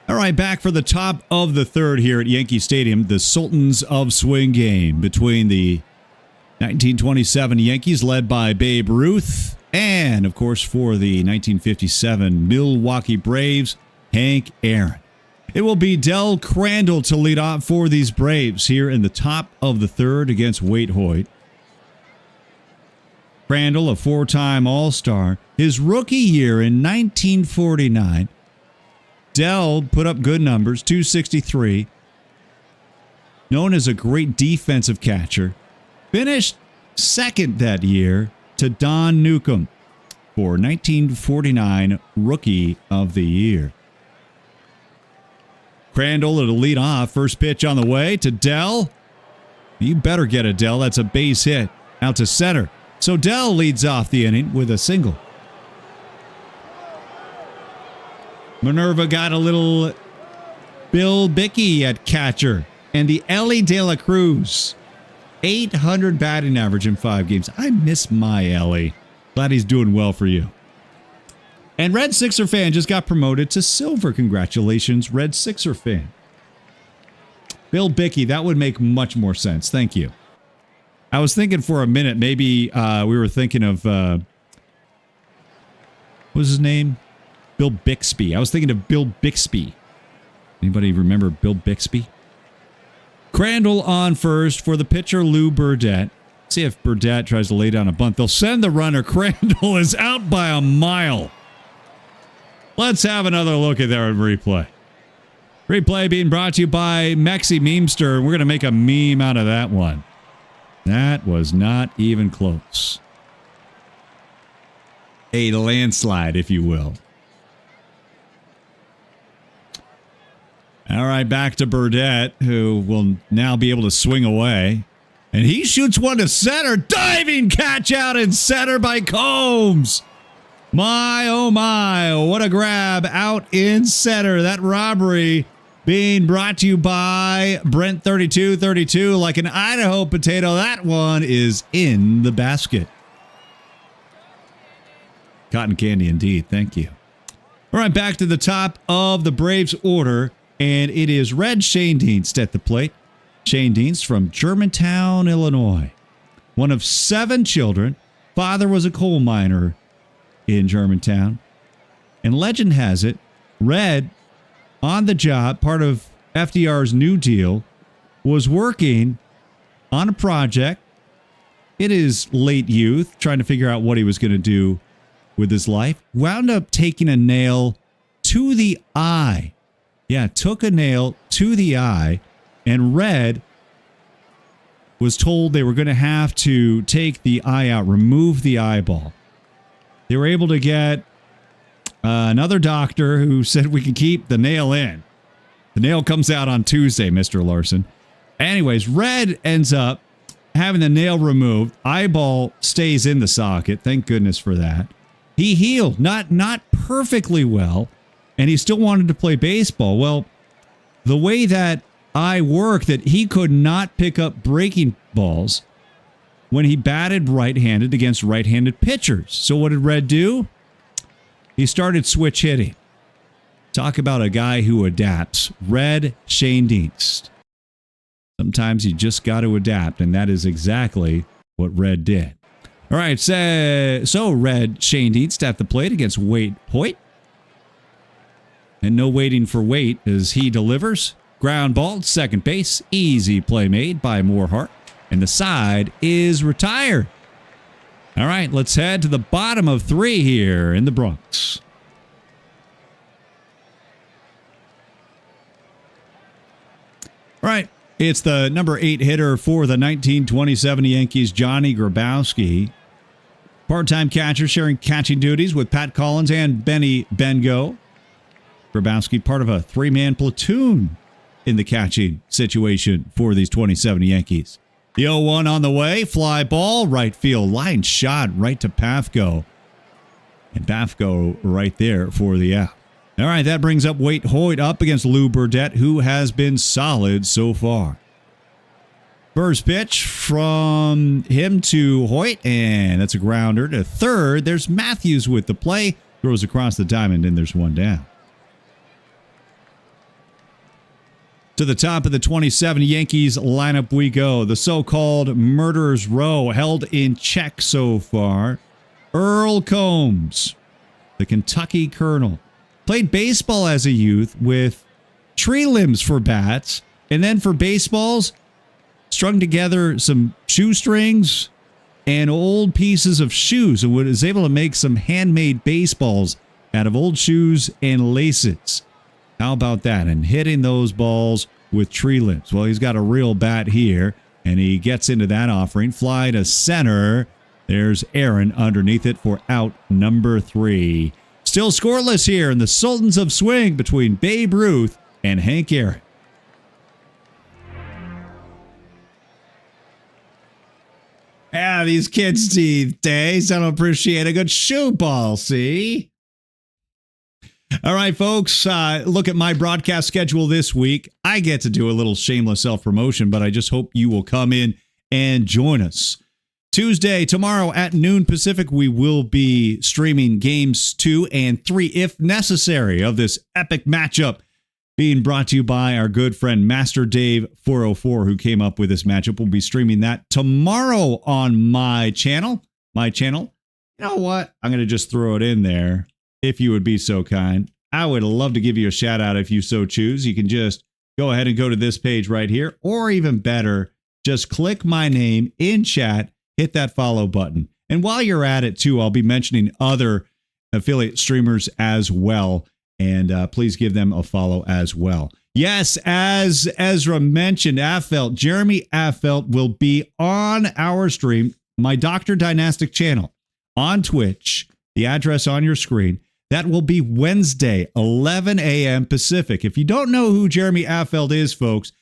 Speaker 1: All right, back for the top of the third here at Yankee Stadium, the Sultans of Swing game between the 1927 Yankees led by Babe Ruth and, of course, for the 1957 Milwaukee Braves, Hank Aaron. It will be Del Crandall to lead off for these Braves here in the top of the third against Waite Hoyt. Crandall, a four-time All-Star, his rookie year in 1949. Dell put up good numbers, 263. Known as a great defensive catcher. Finished second that year to Don Newcomb for 1949 Rookie of the Year. Crandall to lead off. First pitch on the way to Dell. You better get a Dell. That's a base hit out to center. So Dell leads off the inning with a single. Minerva got a little Bill Bickey at catcher. And the Ellie De La Cruz. 800 batting average in 5 games. I miss my Ellie. Glad he's doing well for you. And Red Sixer fan just got promoted to silver. Congratulations, Red Sixer fan. Bill Bickey, that would make much more sense. Thank you. I was thinking for a minute, maybe we were thinking of, what was his name? Bill Bixby. I was thinking of Bill Bixby. Anybody remember Bill Bixby? Crandall on first for the pitcher, Lou Burdett. See if Burdett tries to lay down a bunt. They'll send the runner. Crandall is out by a mile. Let's have another look at their replay. Replay being brought to you by Mexi Memester. We're going to make a meme out of that one. That was not even close. A landslide, if you will. All right, back to Burdett, who will now be able to swing away. And he shoots one to center. Diving catch out in center by Combs. My, oh my, what a grab out in center. That robbery being brought to you by Brent 3232 like an Idaho potato. That one is in the basket. Cotton candy indeed. Thank you. All right, back to the top of the Braves order. And it is Red Shane Dienst at the plate. Shane Dienst from Germantown, Illinois. One of 7 children. Father was a coal miner in Germantown. And legend has it, Red, on the job, part of FDR's New Deal, was working on a project in his late youth, trying to figure out what he was going to do with his life. Wound up taking a nail to the eye. Yeah, took a nail to the eye, and Red was told they were going to have to take the eye out, remove the eyeball. They were able to get another doctor who said we can keep the nail in. The nail comes out on Tuesday, Mr. Larson. Anyways, Red ends up having the nail removed. Eyeball stays in the socket. Thank goodness for that. He healed, not perfectly well. And he still wanted to play baseball. Well, the way that eye worked, that he could not pick up breaking balls when he batted right-handed against right-handed pitchers. So what did Red do? He started switch hitting. Talk about a guy who adapts. Red Shane Dienst. Sometimes you just got to adapt, and that is exactly what Red did. All right, so Red Shane Dienst at the plate against Waite Hoyt. And no waiting for Waite as he delivers. Ground ball to second base. Easy play made by Moorhart. And the side is retired. All right, let's head to the bottom of 3 here in the Bronx. All right, it's the number 8 hitter for the 1927 Yankees, Johnny Grabowski. Part-time catcher sharing catching duties with Pat Collins and Benny Bengo. Grabowski part of a 3-man platoon in the catching situation for these 27 Yankees. The 0-1 on the way. Fly ball. Right field line shot right to Pafko. And Pafko right there for the out. All right, that brings up Waite Hoyt up against Lou Burdett, who has been solid so far. First pitch from him to Hoyt, and that's a grounder to third. There's Matthews with the play. Throws across the diamond, and there's one down. To the top of the 27 Yankees lineup we go. The so-called murderer's row held in check so far. Earl Combs, the Kentucky Colonel. Played baseball as a youth with tree limbs for bats. And then for baseballs, strung together some shoestrings and old pieces of shoes. And was able to make some handmade baseballs out of old shoes and laces. How about that? And hitting those balls with tree limbs. Well, he's got a real bat here, and he gets into that offering. Fly to center. There's Aaron underneath it for out number 3. Still scoreless here in the Sultans of Swing between Babe Ruth and Hank Aaron. Yeah, these kids these days don't appreciate a good shoe ball, see? All right, folks, look at my broadcast schedule this week. I get to do a little shameless self-promotion, but I just hope you will come in and join us. Tuesday, tomorrow at noon Pacific, we will be streaming games 2 and 3, if necessary, of this epic matchup being brought to you by our good friend Master Dave 404, who came up with this matchup. We'll be streaming that tomorrow on my channel. You know what? I'm going to just throw it in there. If you would be so kind, I would love to give you a shout out if you so choose. You can just go ahead and go to this page right here, or even better, just click my name in chat, hit that follow button. And while you're at it too, I'll be mentioning other affiliate streamers as well. And please give them a follow as well. Yes, as Ezra mentioned, Jeremy Affelt will be on our stream, my Dr. Dynastic channel on Twitch, the address on your screen. That will be Wednesday, 11 a.m. Pacific. If you don't know who Jeremy Affelt is, folks,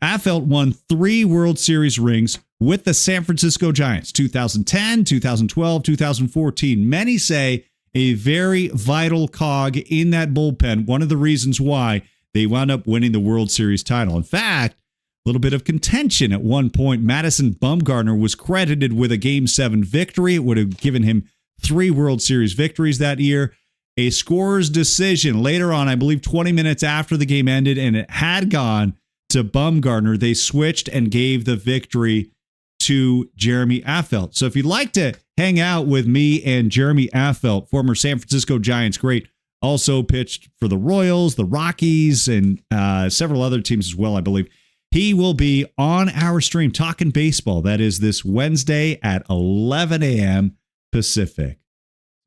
Speaker 1: Affelt won 3 World Series rings with the San Francisco Giants, 2010, 2012, 2014. Many say a very vital cog in that bullpen, one of the reasons why they wound up winning the World Series title. In fact, a little bit of contention at one point. Madison Bumgarner was credited with a Game 7 victory. It would have given him 3 World Series victories that year. A scorer's decision later on, I believe 20 minutes after the game ended, and it had gone to Bumgarner. They switched and gave the victory to Jeremy Affelt. So if you'd like to hang out with me and Jeremy Affelt, former San Francisco Giants great, also pitched for the Royals, the Rockies, and several other teams as well, I believe. He will be on our stream talking baseball. That is this Wednesday at 11 a.m. Pacific.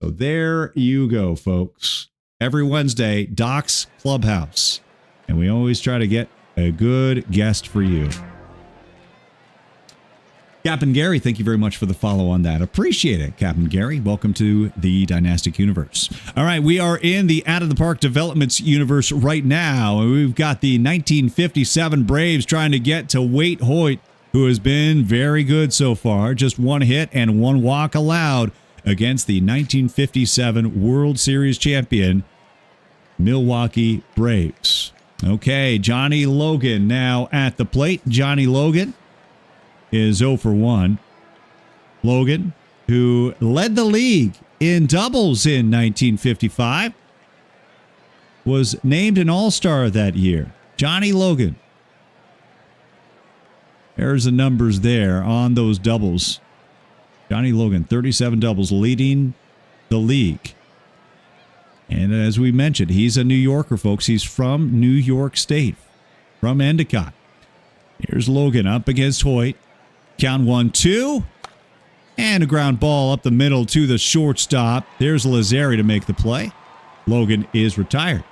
Speaker 1: So there you go, folks. Every Wednesday, Doc's Clubhouse. And we always try to get a good guest for you. Captain Gary, thank you very much for the follow on that. Appreciate it, Captain Gary. Welcome to the Dynastic Universe. All right, we are in the Out of the Park Developments universe right now. And we've got the 1957 Braves trying to get to Waite Hoyt, who has been very good so far. Just 1 hit and 1 walk allowed against the 1957 World Series champion, Milwaukee Braves. Okay, Johnny Logan now at the plate. Johnny Logan is 0 for 1. Logan, who led the league in doubles in 1955, was named an All-Star that year. Johnny Logan. There's the numbers there on those doubles. Johnny Logan, 37 doubles, leading the league. And as we mentioned, he's a New Yorker, folks. He's from New York State, from Endicott. Here's Logan up against Hoyt. Count 1-2. And a ground ball up the middle to the shortstop. There's Lazzari to make the play. Logan is retired.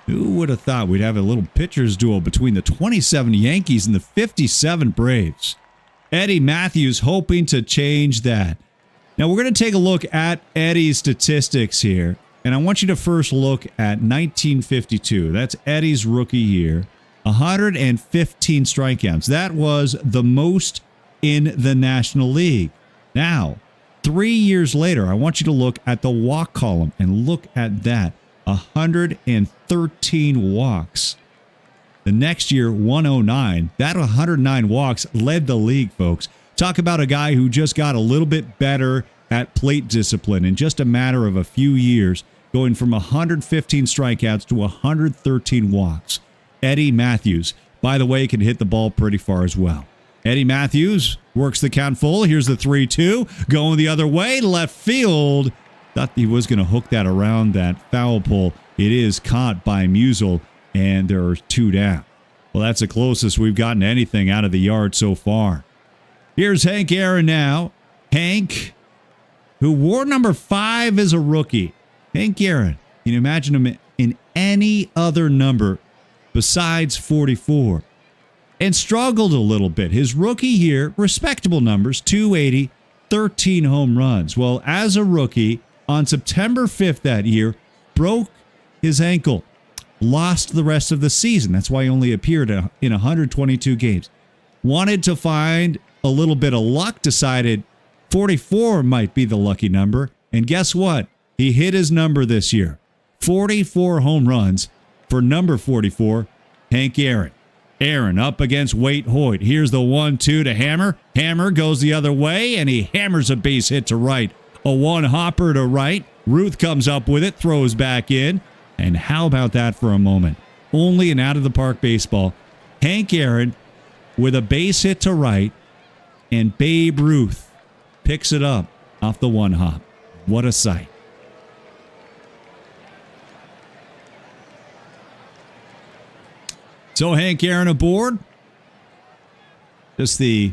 Speaker 1: Who would have thought we'd have a little pitcher's duel between the 27 Yankees and the 57 Braves? Eddie Matthews hoping to change that. Now, we're going to take a look at Eddie's statistics here. And I want you to first look at 1952. That's Eddie's rookie year. 115 strikeouts. That was the most in the National League. Now, 3 years later, I want you to look at the walk column and look at that. 113 walks. The next year, 109. That 109 walks led the league, folks. Talk about a guy who just got a little bit better at plate discipline in just a matter of a few years, going from 115 strikeouts to 113 walks. Eddie Matthews, by the way, can hit the ball pretty far as well. Eddie Matthews works the count full. Here's the 3-2. Going the other way, left field. Thought he was going to hook that around that foul pole. It is caught by Musial, and there are 2 down. Well, that's the closest we've gotten to anything out of the yard so far. Here's Hank Aaron now. Hank, who wore number 5 as a rookie. Hank Aaron, can you imagine him in any other number besides 44? And struggled a little bit. His rookie year, respectable numbers, 280, 13 home runs. Well, as a rookie, on September 5th that year, broke his ankle. Lost the rest of the season. That's why he only appeared in 122 games. Wanted to find a little bit of luck, decided 44 might be the lucky number. And guess what? He hit his number this year. 44 home runs for number 44, Hank Aaron. Aaron up against Waite Hoyt. Here's the 1-2 to Hammer. Hammer goes the other way, and he hammers a base hit to right. A one-hopper to right. Ruth comes up with it, throws back in. And how about that for a moment? Only an out-of-the-park baseball. Hank Aaron with a base hit to right, and Babe Ruth picks it up off the one-hop. What a sight. So Hank Aaron aboard. Just the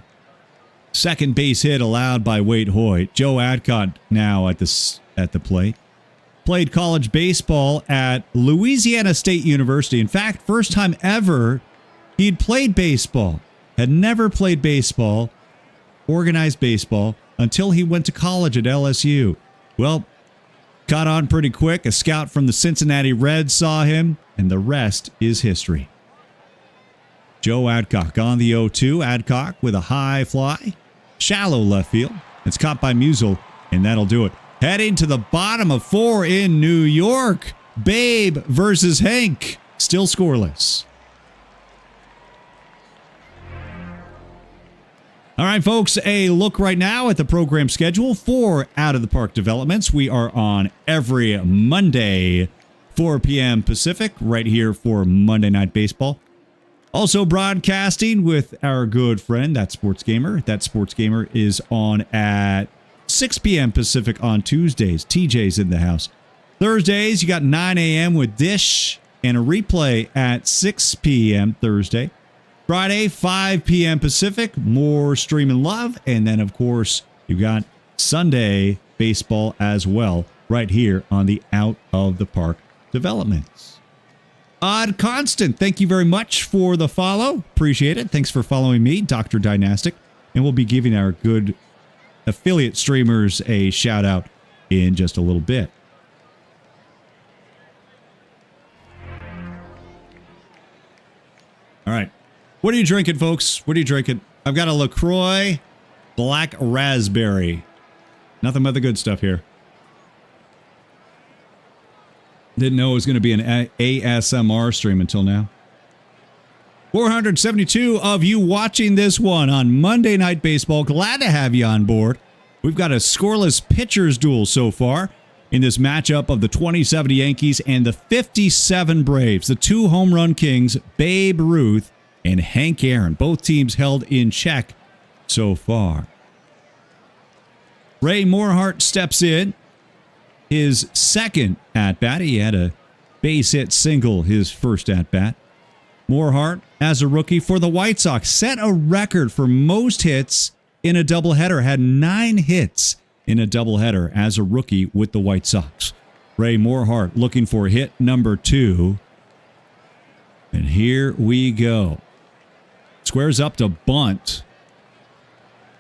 Speaker 1: second base hit allowed by Waite Hoyt. Joe Adcock now at the plate. Played college baseball at Louisiana State University. In fact, first time ever he'd played baseball. Had never played baseball, organized baseball, until he went to college at LSU. Well, caught on pretty quick. A scout from the Cincinnati Reds saw him, and the rest is history. Joe Adcock on the 0-2. Adcock with a high fly. Shallow left field. It's caught by Musial, and that'll do it. Heading to the bottom of 4 in New York. Babe versus Hank. Still scoreless. All right, folks, a look right now at the program schedule for Out of the Park developments. We are on every Monday, 4 p.m. Pacific, right here for Monday Night Baseball. Also broadcasting with our good friend, That Sports Gamer. That Sports Gamer is on at 6 p.m. Pacific on Tuesdays. TJ's in the house. Thursdays, you got 9 a.m. with Dish and a replay at 6 p.m. Thursday. Friday, 5 p.m. Pacific, more streaming love. And then, of course, you got Sunday baseball as well right here on the Out of the Park developments. Odd Constant, thank you very much for the follow. Appreciate it. Thanks for following me, Dr. Dynastic. And we'll be giving our good affiliate streamers a shout out in just a little bit. All right. What are you drinking, folks? What are you drinking? I've got a LaCroix Black Raspberry. Nothing but the good stuff here. Didn't know it was going to be an ASMR stream until now. 472 of you watching this one on Monday Night Baseball. Glad to have you on board. We've got a scoreless pitchers duel so far in this matchup of the 27 Yankees and the 57 Braves. The 2 home run kings, Babe Ruth and Hank Aaron. Both teams held in check so far. Ray Morehart steps in. his second at-bat. He had a base hit single his first at-bat. Morehart, as a rookie for the White Sox, set a record for most hits in a doubleheader, had 9 hits in a doubleheader as a rookie with the White Sox. Ray Morehart looking for hit number 2. And here we go. Squares up to bunt.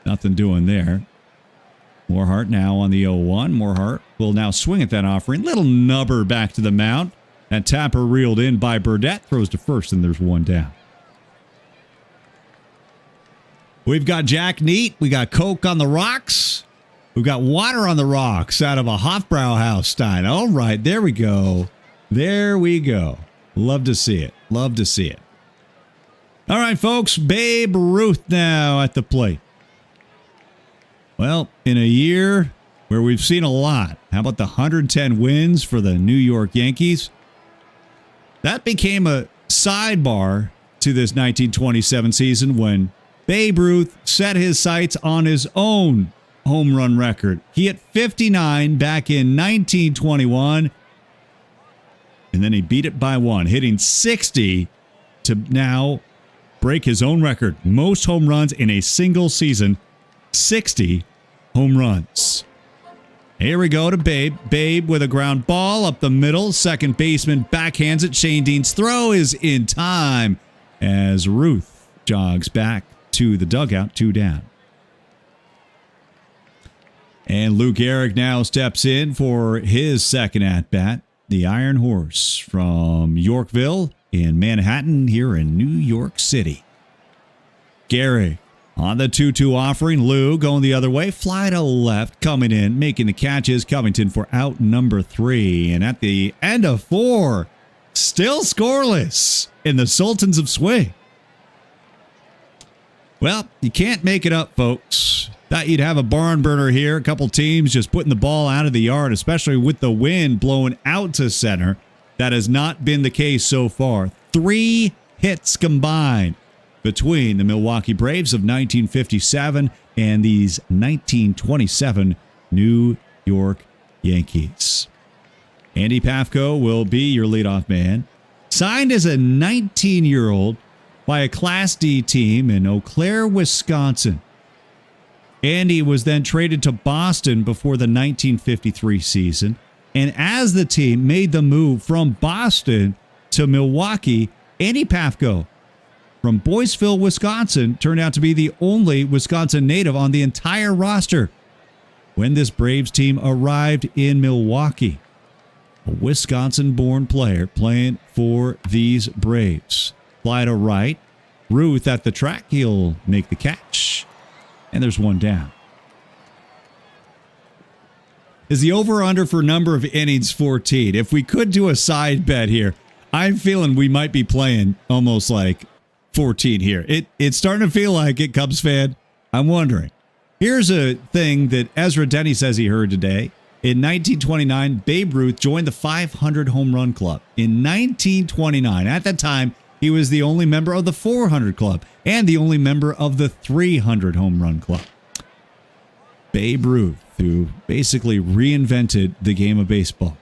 Speaker 1: Nothing doing there. Morehart now on the 0-1. Morehart will now swing at that offering. Little nubber back to the mound. And Tapper reeled in by Burdett. Throws to first, and there's one down. We've got Jack Neat. We got Coke on the rocks. We've got water on the rocks out of a Hofbrauhaus Stein. All right, there we go. There we go. Love to see it. Love to see it. All right, folks. Babe Ruth now at the plate. Well, in a year where we've seen a lot, how about the 110 wins for the New York Yankees? That became a sidebar to this 1927 season when Babe Ruth set his sights on his own home run record. He hit 59 back in 1921, and then he beat it by 1, hitting 60 to now break his own record. Most home runs in a single season, 60 home runs. Here we go to Babe. Babe with a ground ball up the middle. Second baseman backhands it. Shane Dean's throw is in time as Ruth jogs back to the dugout, 2 down. And Luke Gehrig now steps in for his second at-bat. The Iron Horse from Yorkville in Manhattan here in New York City. Gehrig on the 2-2 offering. Lou going the other way. Fly to left. Coming in. Making the catches. Covington for out number 3. And at the end of 4, still scoreless in the Sultans of Swing. Well, you can't make it up, folks. Thought you'd have a barn burner here. A couple teams just putting the ball out of the yard, especially with the wind blowing out to center. That has not been the case so far. 3 hits combined between the Milwaukee Braves of 1957 and these 1927 New York Yankees. Andy Pafko will be your leadoff man. Signed as a 19-year-old by a Class D team in Eau Claire, Wisconsin. Andy was then traded to Boston before the 1953 season. And as the team made the move from Boston to Milwaukee, Andy Pafko from Boyceville, Wisconsin, turned out to be the only Wisconsin native on the entire roster when this Braves team arrived in Milwaukee. A Wisconsin-born player playing for these Braves. Fly to right. Ruth at the track. He'll make the catch. And there's one down. Is the over-under for number of innings 14? If we could do a side bet here, I'm feeling we might be playing almost like 14 here. It's starting to feel like it, Cubs fan. I'm wondering. Here's a thing that Ezra Denny says he heard today. In 1929, Babe Ruth joined the 500 home run club. In 1929, at that time, he was the only member of the 400 club and the only member of the 300 home run club. Babe Ruth, who basically reinvented the game of baseball.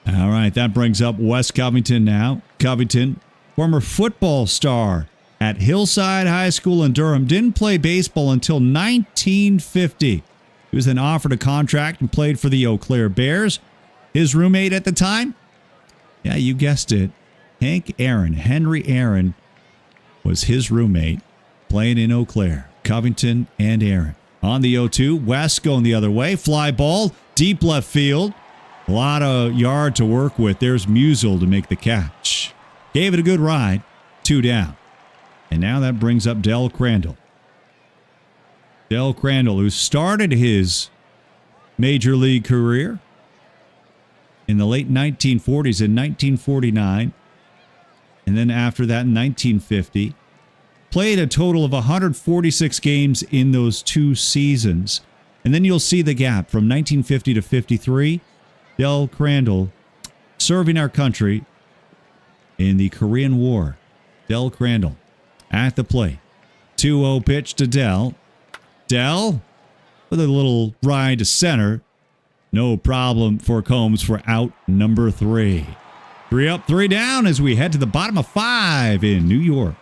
Speaker 1: All right, that brings up Wes Covington now. Covington, former football star at Hillside High School in Durham, didn't play baseball until 1950. He was then offered a contract and played for the Eau Claire Bears. His roommate at the time? Yeah, you guessed it. Hank Aaron, Henry Aaron, was his roommate playing in Eau Claire. Covington and Aaron. On the 0-2, West going the other way. Fly ball, deep left field. A lot of yard to work with. There's Musial to make the catch. Gave it a good ride. 2 down. And now that brings up Del Crandall. Del Crandall, who started his major league career in the late 1940s in 1949. And then after that in 1950. Played a total of 146 games in those 2 seasons. And then you'll see the gap from 1950 to 53. Del Crandall serving our country in the Korean War. Del Crandall at the plate. 2-0 pitch to Del. Del with a little ride to center. No problem for Combs for out number 3. 3 up, 3 down as we head to the bottom of 5 in New York.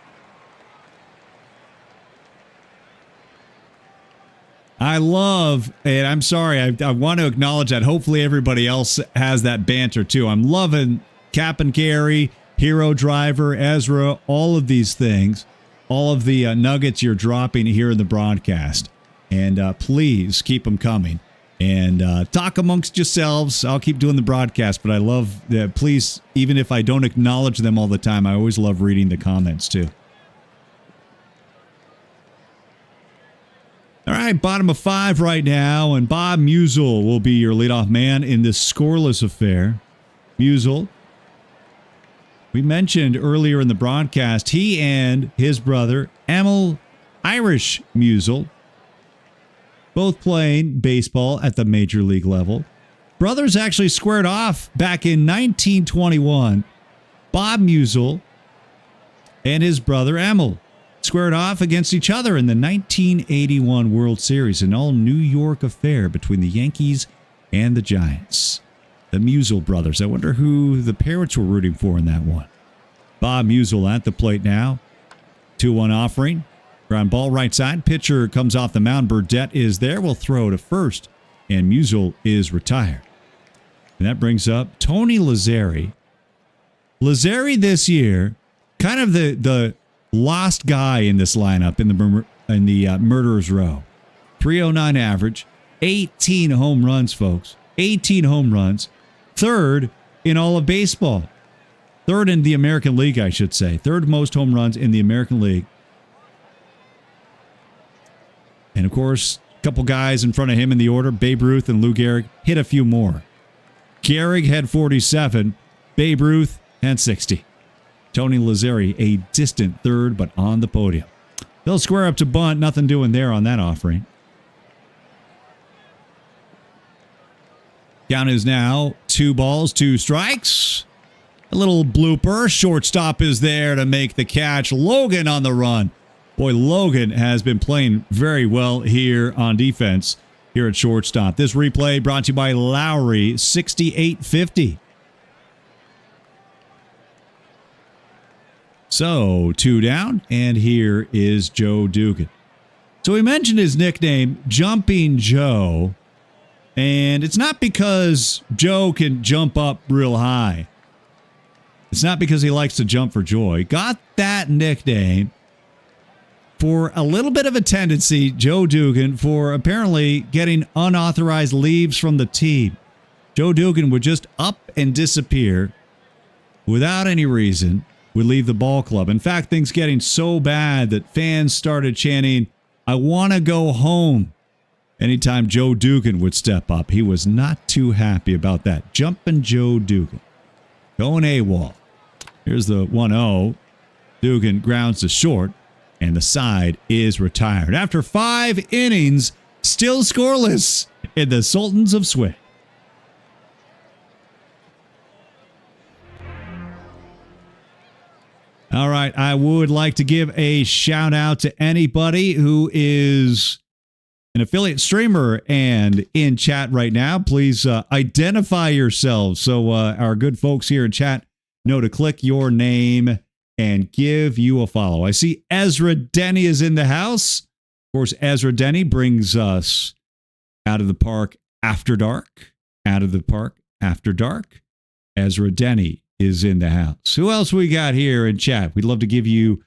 Speaker 1: I love, and I'm sorry, I want to acknowledge that. Hopefully everybody else has that banter too. I'm loving Cap and Carry, Hero Driver, Ezra, all of these things, all of the nuggets you're dropping here in the broadcast. And please keep them coming. And talk amongst yourselves. I'll keep doing the broadcast, but I love that. Please, even if I don't acknowledge them all the time, I always love reading the comments too. All right, bottom of 5 right now, and Bob Musial will be your leadoff man in this scoreless affair. Musial, we mentioned earlier in the broadcast, he and his brother, Emil Irish Musial, both playing baseball at the major league level. Brothers actually squared off back in 1921. Bob Musial and his brother Emil squared off against each other in the 1981 World Series, an all-New York affair between the Yankees and the Giants. The Musial brothers. I wonder who the parents were rooting for in that one. Bob Musial at the plate now. 2-1 offering. Ground ball right side. Pitcher comes off the mound. Burdette is there. Will throw to first. And Musial is retired. And that brings up Tony Lazzeri. Lazzeri this year, kind of the lost guy in this lineup in the Murderer's Row. 309 average, 18 home runs, folks. 18 home runs. Third in all of baseball. Third in the American League, I should say. Third most home runs in the American League. And, of course, a couple guys in front of him in the order, Babe Ruth and Lou Gehrig, hit a few more. Gehrig had 47. Babe Ruth had 60. Tony Lazzeri, a distant third, but on the podium. They'll square up to bunt. Nothing doing there on that offering. Count is now 2 balls, 2 strikes. A little blooper. Shortstop is there to make the catch. Logan on the run. Boy, Logan has been playing very well here on defense here at shortstop. This replay brought to you by Lowry, 6850. So, 2 down, and here is Joe Dugan. So we mentioned his nickname, Jumping Joe, and it's not because Joe can jump up real high. It's not because he likes to jump for joy. Got that nickname for a little bit of a tendency, Joe Dugan, for apparently getting unauthorized leaves from the team. Joe Dugan would just up and disappear without any reason. Would leave the ball club. In fact, things getting so bad that fans started chanting, "I want to go home," anytime Joe Dugan would step up. He was not too happy about that. Jumping Joe Dugan. Going AWOL. Here's the 1-0. Dugan grounds to short, and the side is retired. After 5 innings, still scoreless in the Sultans of Swat. All right, I would like to give a shout out to anybody who is an affiliate streamer and in chat right now. Please identify yourselves so our good folks here in chat know to click your name and give you a follow. I see Ezra Denny is in the house. Of course, Ezra Denny brings us Out of the Park After Dark. Out of the Park After Dark. Ezra Denny is in the house. Who else we got here in chat? We'd love to give you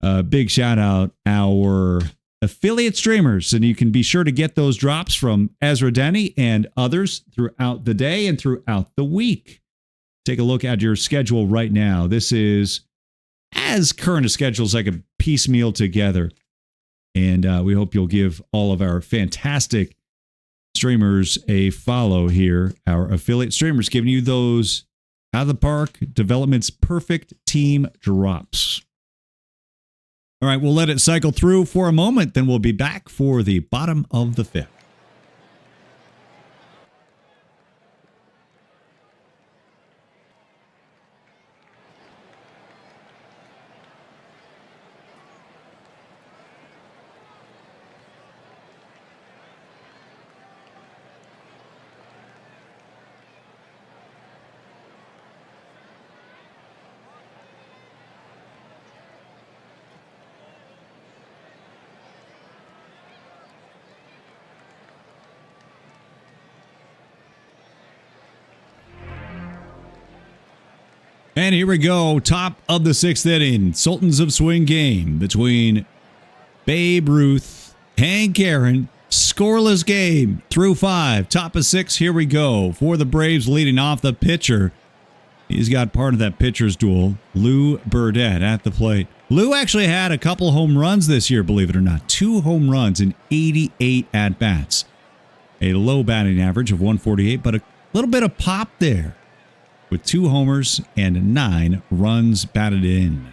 Speaker 1: a big shout out, our affiliate streamers, and you can be sure to get those drops from Ezra Denny and others throughout the day and throughout the week. Take a look at your schedule right now. This is as current a schedule as I could piecemeal together, and we hope you'll give all of our fantastic streamers a follow here. Our affiliate streamers giving you those Out of the Park Development's perfect team drops. All right, we'll let it cycle through for a moment, then we'll be back for the bottom of the 5th. And here we go. Top of the 6th inning. Sultans of Swing game between Babe Ruth, Hank Aaron. Scoreless game through 5. Top of 6. Here we go. For the Braves, leading off the pitcher. He's got part of that pitcher's duel. Lou Burdett at the plate. Lou actually had a couple home runs this year, believe it or not. 2 home runs in 88 at-bats. A low batting average of 148, but a little bit of pop there, with 2 homers and 9 runs batted in.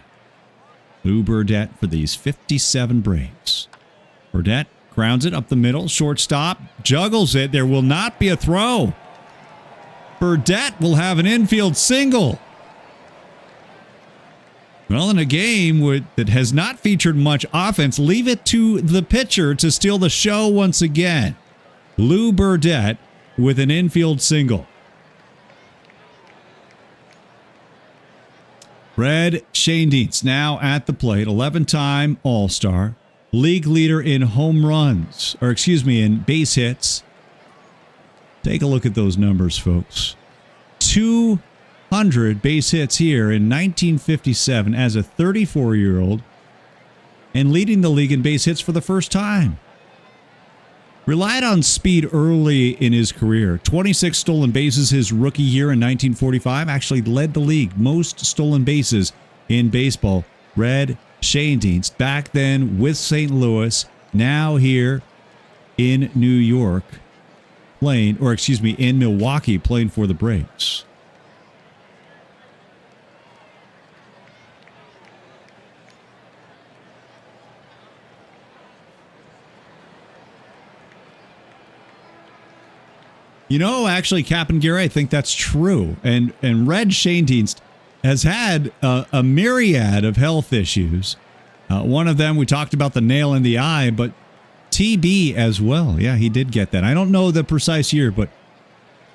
Speaker 1: Lou Burdett for these 57 Braves. Burdett grounds it up the middle. Shortstop juggles it. There will not be a throw. Burdett will have an infield single. Well, in a game that has not featured much offense, leave it to the pitcher to steal the show once again. Lou Burdett with an infield single. Red Schoendienst now at the plate, 11-time All-Star, league leader in home runs, in base hits. Take a look at those numbers, folks. 200 base hits here in 1957 as a 34-year-old and leading the league in base hits for the first time. Relied on speed early in his career. 26 stolen bases his rookie year in 1945. Actually led the league most stolen bases in baseball. Red Schoendienst back then with St. Louis. Now here in New York in Milwaukee playing for the Braves. You know, actually, Captain Gary, I think that's true. And Red Schoendienst has had a myriad of health issues. One of them, we talked about the nail in the eye, but TB as well. Yeah, he did get that. I don't know the precise year, but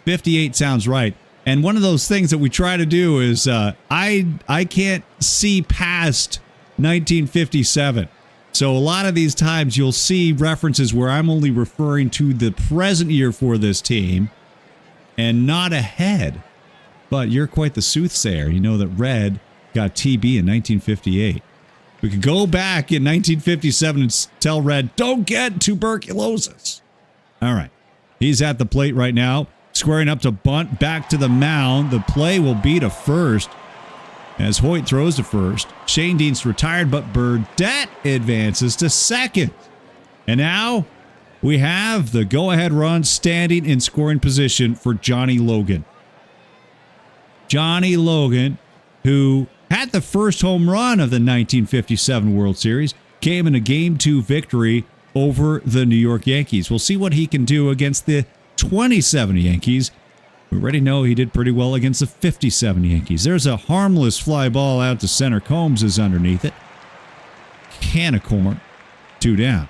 Speaker 1: 58 sounds right. And one of those things that we try to do is I can't see past 1957. So a lot of these times you'll see references where I'm only referring to the present year for this team and not ahead. But you're quite the soothsayer. You know that Red got TB in 1958. We could go back in 1957 and tell Red, don't get tuberculosis. All right. He's at the plate right now, squaring up to bunt, back to the mound. The play will be to first as Hoyt throws to first. Schoendienst retired, but Burdett advances to second. And now we have the go-ahead run standing in scoring position for Johnny Logan. Johnny Logan, who had the first home run of the 1957 World Series, came in a Game 2 victory over the New York Yankees. We'll see what he can do against the 27 Yankees. We already know he did pretty well against the 57 Yankees. There's a harmless fly ball out to center. Combs is underneath it. Can of corn. 2 down.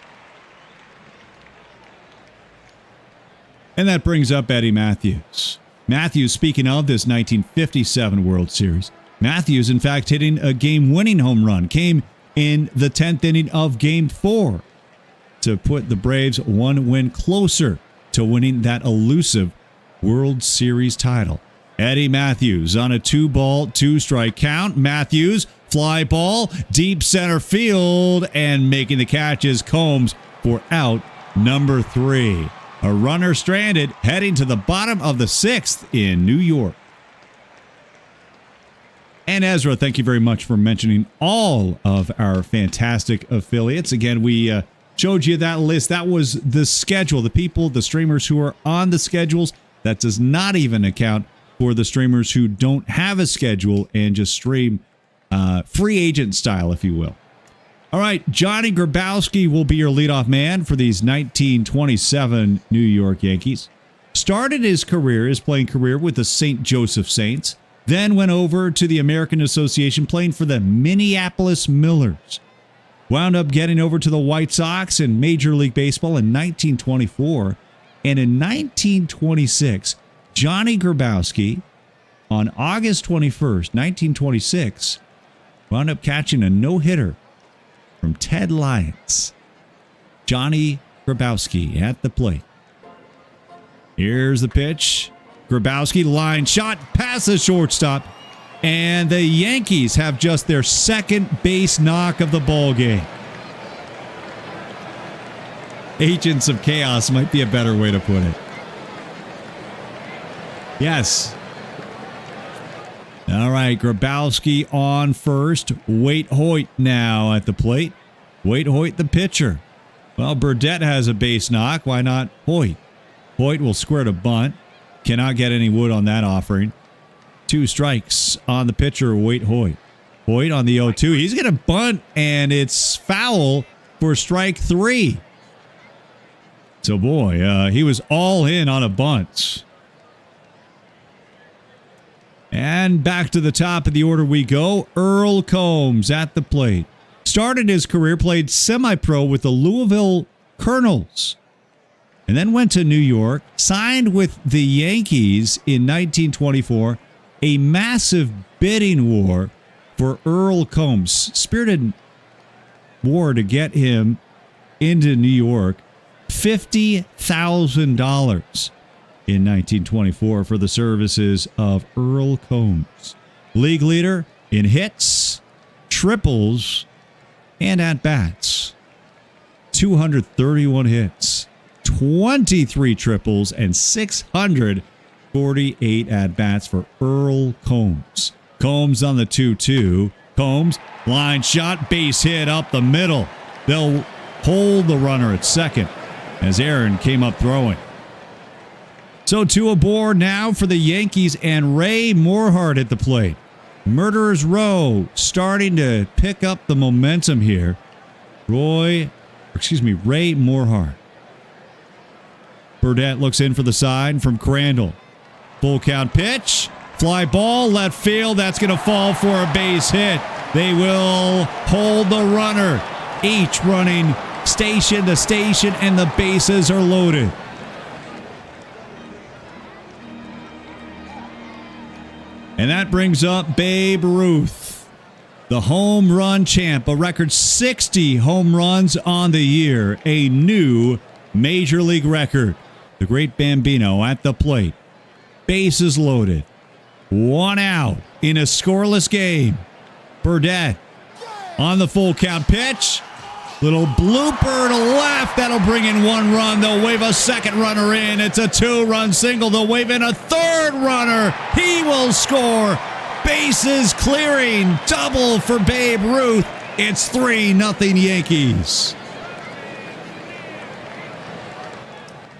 Speaker 1: And that brings up Eddie Matthews. Matthews, speaking of this 1957 World Series, Matthews, in fact, hitting a game-winning home run, came in the 10th inning of Game 4 to put the Braves 1 win closer to winning that elusive World Series title. Eddie Matthews on a 2-ball, 2-strike count. Matthews, fly ball, deep center field, and making the catch is Combs for out number 3. A runner stranded, heading to the bottom of the 6th in New York. And Ezra, thank you very much for mentioning all of our fantastic affiliates. Again, we showed you that list. That was the schedule, the people, the streamers who are on the schedules. That does not even account for the streamers who don't have a schedule and just stream free agent style, if you will. All right, Johnny Grabowski will be your leadoff man for these 1927 New York Yankees. Started his playing career with the St. Joseph Saints, then went over to the American Association playing for the Minneapolis Millers. Wound up getting over to the White Sox in Major League Baseball in 1924. And in 1926, Johnny Grabowski, on August 21st, 1926, wound up catching a no-hitter from Ted Lyons. Johnny Grabowski at the plate. Here's the pitch. Grabowski, line shot past the shortstop. And the Yankees have just their second base knock of the ball game. Agents of chaos might be a better way to put it. Yes. All right, Grabowski on first. Waite Hoyt now at the plate. Waite Hoyt, the pitcher. Well, Burdette has a base knock. Why not Hoyt? Hoyt will square to bunt. Cannot get any wood on that offering. 2 strikes on the pitcher, Waite Hoyt. Hoyt on the 0-2. He's going to bunt, and it's foul for strike 3. So, boy, he was all in on a bunt. And back to the top of the order we go. Earl Combs at the plate. Started his career, played semi-pro with the Louisville Colonels, and then went to New York, signed with the Yankees in 1924. A massive bidding war for Earl Combs. Spirited war to get him into New York. $50,000 in 1924 for the services of Earl Combs. League leader in hits, triples, and at-bats. 231 hits, 23 triples, and 648 at-bats for Earl Combs. Combs on the 2-2. Combs, line shot, base hit up the middle. They'll hold the runner at second as Aaron came up throwing. So 2 aboard now for the Yankees and Ray Morehart at the plate. Murderers Row starting to pick up the momentum here. Ray Morehart. Burdette looks in for the side from Crandall. Full count pitch. Fly ball, left field. That's going to fall for a base hit. They will hold the runner. Each running station to station, and the bases are loaded. And that brings up Babe Ruth, the home run champ, a record 60 home runs on the year, a new major league record. The great Bambino at the plate. Bases loaded. 1 out in a scoreless game. Burdette on the full count pitch. Little blooper to left. That'll bring in 1 run. They'll wave a second runner in. It's a 2-run single. They'll wave in a third runner. He will score. Bases clearing. Double for Babe Ruth. It's 3-0 Yankees.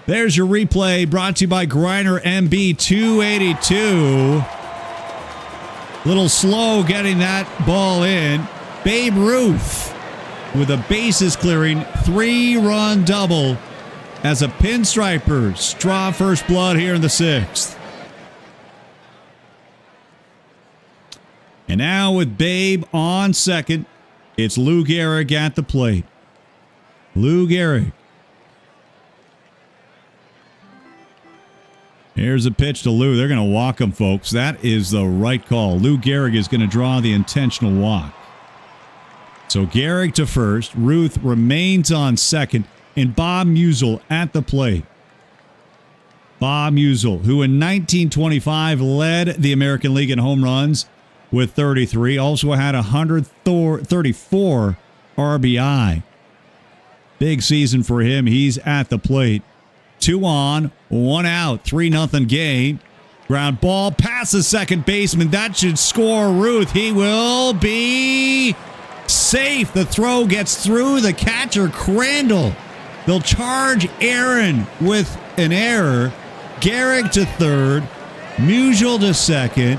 Speaker 1: There's your replay brought to you by Griner MB 282. Little slow getting that ball in. Babe Ruth with a bases clearing 3-run double as a pinstripers draw first blood here in the 6th. And now with Babe on second, it's Lou Gehrig at the plate. Lou Gehrig. Here's a pitch to Lou. They're going to walk him, folks. That is the right call. Lou Gehrig is going to draw the intentional walk. So Gehrig to first. Ruth remains on second. And Bob Musial at the plate. Bob Musial, who in 1925 led the American League in home runs with 33. Also had 134 RBI. Big season for him. He's at the plate. 2 on, 1 out, 3-0 game. Ground ball past the second baseman. That should score Ruth. He will be safe. The throw gets through the catcher, Crandall. They'll charge Aaron with an error. Gehrig to third. Musial to second.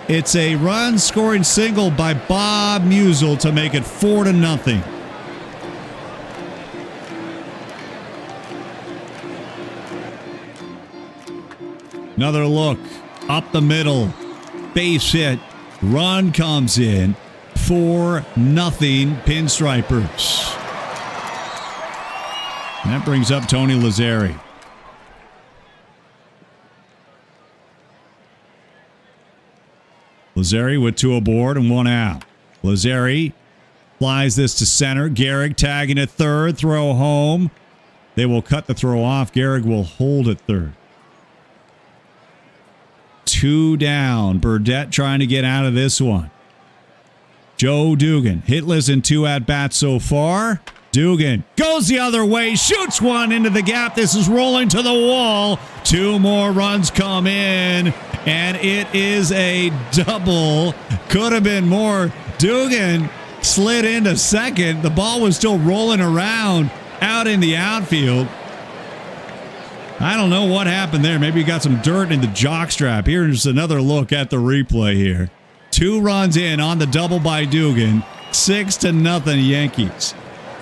Speaker 1: It's a run-scoring single by Bob Musial to make it 4-0. Another look up the middle. Base hit. Run comes in. 4-0 Pinstripers. And that brings up Tony Lazzeri. Lazzeri with 2 aboard and 1 out. Lazzeri flies this to center. Gehrig tagging at third. Throw home. They will cut the throw off. Gehrig will hold at third. 2 down. Burdette trying to get out of this one. Joe Dugan, hitless in 2 at-bats so far. Dugan goes the other way, shoots one into the gap. This is rolling to the wall. 2 more runs come in, and it is a double. Could have been more. Dugan slid into second. The ball was still rolling around out in the outfield. I don't know what happened there. Maybe he got some dirt in the jockstrap. Here's another look at the replay here. 2 runs in on the double by Dugan. 6-0 Yankees.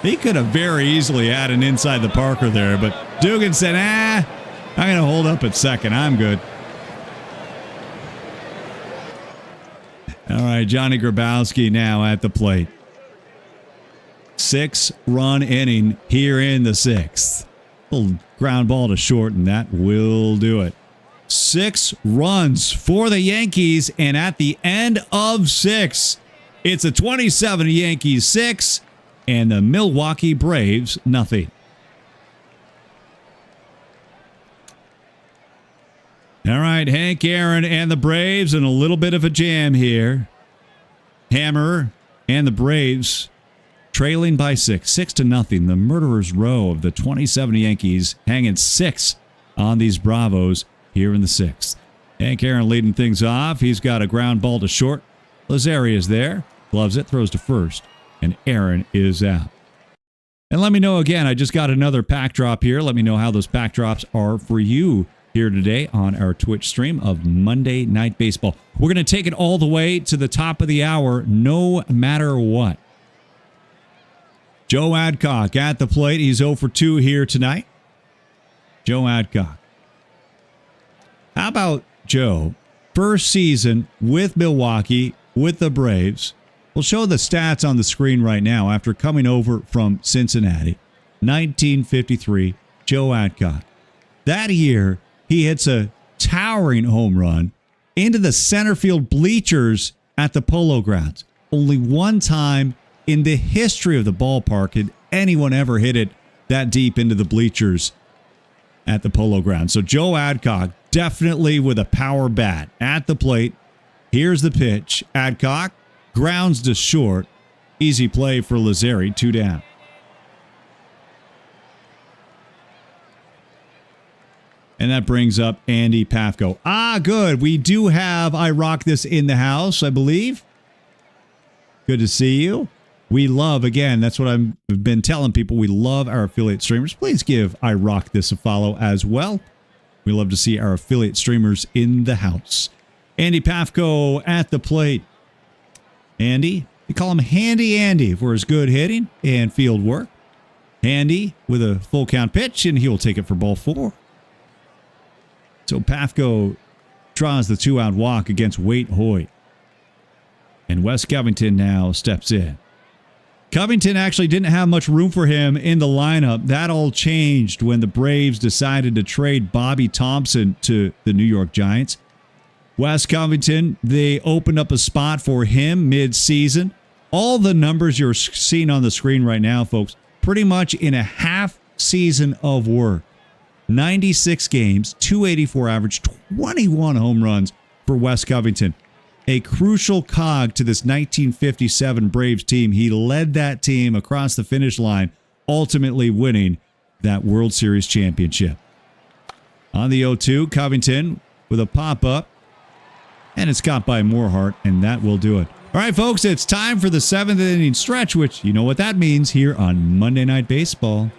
Speaker 1: He could have very easily had an inside the Parker there, but Dugan said, I'm going to hold up at second. I'm good. All right, Johnny Grabowski now at the plate. 6-run inning here in the 6th. Little ground ball to short, and that will do it. 6 runs for the Yankees, and at the end of 6, it's a 27 Yankees 6, and the Milwaukee Braves nothing. All right, Hank Aaron and the Braves in a little bit of a jam here. Hammer and the Braves trailing by 6-0. The murderer's row of the 27 Yankees hanging 6 on these Bravos here in the 6th. Hank Aaron leading things off. He's got a ground ball to short. Lazari is there. Gloves it, throws to first. And Aaron is out. And let me know again, I just got another pack drop here. Let me know how those pack drops are for you here today on our Twitch stream of Monday Night Baseball. We're going to take it all the way to the top of the hour, no matter what. Joe Adcock at the plate. He's 0 for 2 here tonight. Joe Adcock. How about Joe? First season with Milwaukee, with the Braves. We'll show the stats on the screen right now after coming over from Cincinnati. 1953, Joe Adcock. That year, he hits a towering home run into the center field bleachers at the Polo Grounds. Only one time in the history of the ballpark had anyone ever hit it that deep into the bleachers at the Polo Grounds. So Joe Adcock, definitely with a power bat at the plate. Here's the pitch. Adcock grounds to short. Easy play for Lazari, 2 down. And that brings up Andy Pafko. Good. We do have I Rock This in the house, I believe. Good to see you. We love, again, that's what I've been telling people. We love our affiliate streamers. Please give I Rock This a follow as well. We love to see our affiliate streamers in the house. Andy Pafko at the plate. Andy, we call him Handy Andy for his good hitting and field work. Handy with a full count pitch, and he will take it for ball 4. So Pafko draws the 2-out walk against Waite Hoyt. And Wes Covington now steps in. Covington actually didn't have much room for him in the lineup. That all changed when the Braves decided to trade Bobby Thompson to the New York Giants. Wes Covington, they opened up a spot for him mid-season. All the numbers you're seeing on the screen right now, folks, pretty much in a half season of work. 96 games, 284 average, 21 home runs for Wes Covington. A crucial cog to this 1957 Braves team. He led that team across the finish line, ultimately winning that World Series championship. On the 0-2, Covington with a pop-up. And it's caught by Morehart, and that will do it. All right, folks, it's time for the 7th inning stretch, which you know what that means here on Monday Night Baseball.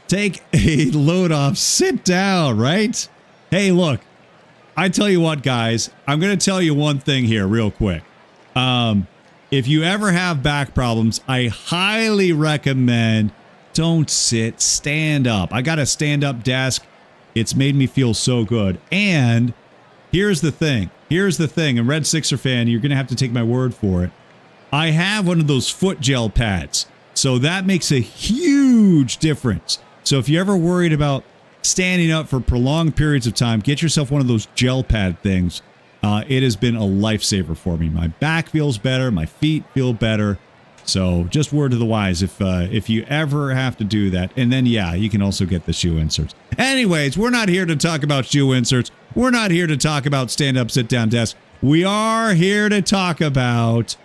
Speaker 1: Take a load off. Sit down, right? Hey, look, I tell you what, guys, I'm going to tell you one thing here real quick. If you ever have back problems, I highly recommend don't sit, stand up. I got a stand-up desk. It's made me feel so good. And here's the thing. A Red Sixer fan, you're going to have to take my word for it. I have one of those foot gel pads. So that makes a huge difference. So if you're ever worried about standing up for prolonged periods of time, get yourself one of those gel pad things. It has been a lifesaver for me. My back feels better. My feet feel better. So just word to the wise if you ever have to do that. And then, yeah, you can also get the shoe inserts. Anyways, we're not here to talk about shoe inserts. We're not here to talk about stand-up, sit-down desk. We are here to talk about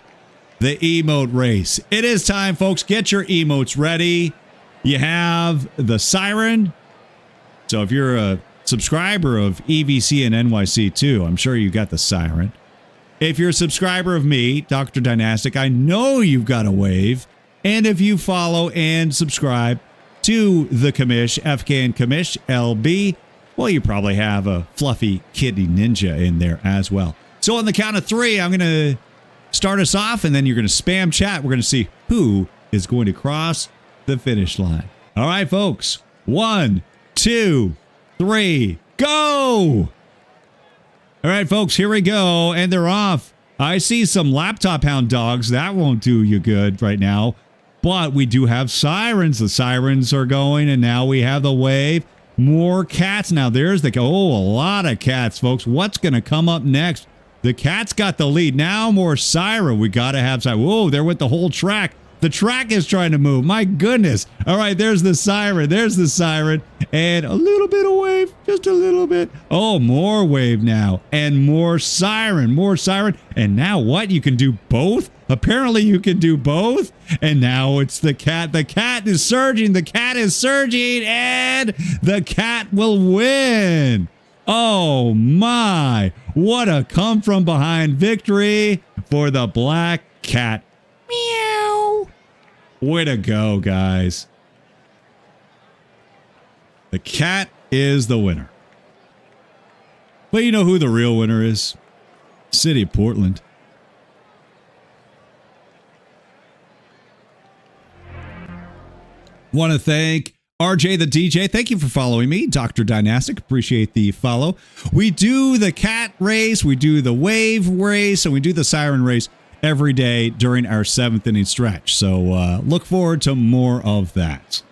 Speaker 1: the emote race. It is time, folks. Get your emotes ready. You have the siren. So if you're a subscriber of EVC and NYC too, I'm sure you got the siren. If you're a subscriber of me, Dr. Dynastic, I know you've got a wave. And if you follow and subscribe to the Commish, FK and Commish, LB, well, you probably have a fluffy kitty ninja in there as well. So on the count of 3, I'm going to start us off, and then you're going to spam chat. We're going to see who is going to cross the finish line. All right, folks. 1, 2, 3, go! All right, folks, here we go, and they're off. I see some laptop hound dogs. That won't do you good right now, but we do have sirens. The sirens are going, and now we have the wave. More cats. Now there's a lot of cats, folks. What's going to come up next? The cat's got the lead. Now more siren. We got to have siren. Whoa, they're with the whole track. The track is trying to move. My goodness. All right, there's the siren. There's the siren. And a little bit of wave. Just a little bit. Oh, more wave now. And more siren. More siren. And now what? You can do both? Apparently you can do both. And now it's the cat. The cat is surging. The cat is surging. And the cat will win. Oh, my. What a come from behind victory for the black cat. Meow. Way to go, guys. The cat is the winner. But you know who the real winner is? City of Portland. Want to thank RJ the DJ. Thank you for following me. Dr. Dynastic. Appreciate the follow. We do the cat race. We do the wave race. And we do the siren race every day during our 7th inning stretch. So look forward to more of that.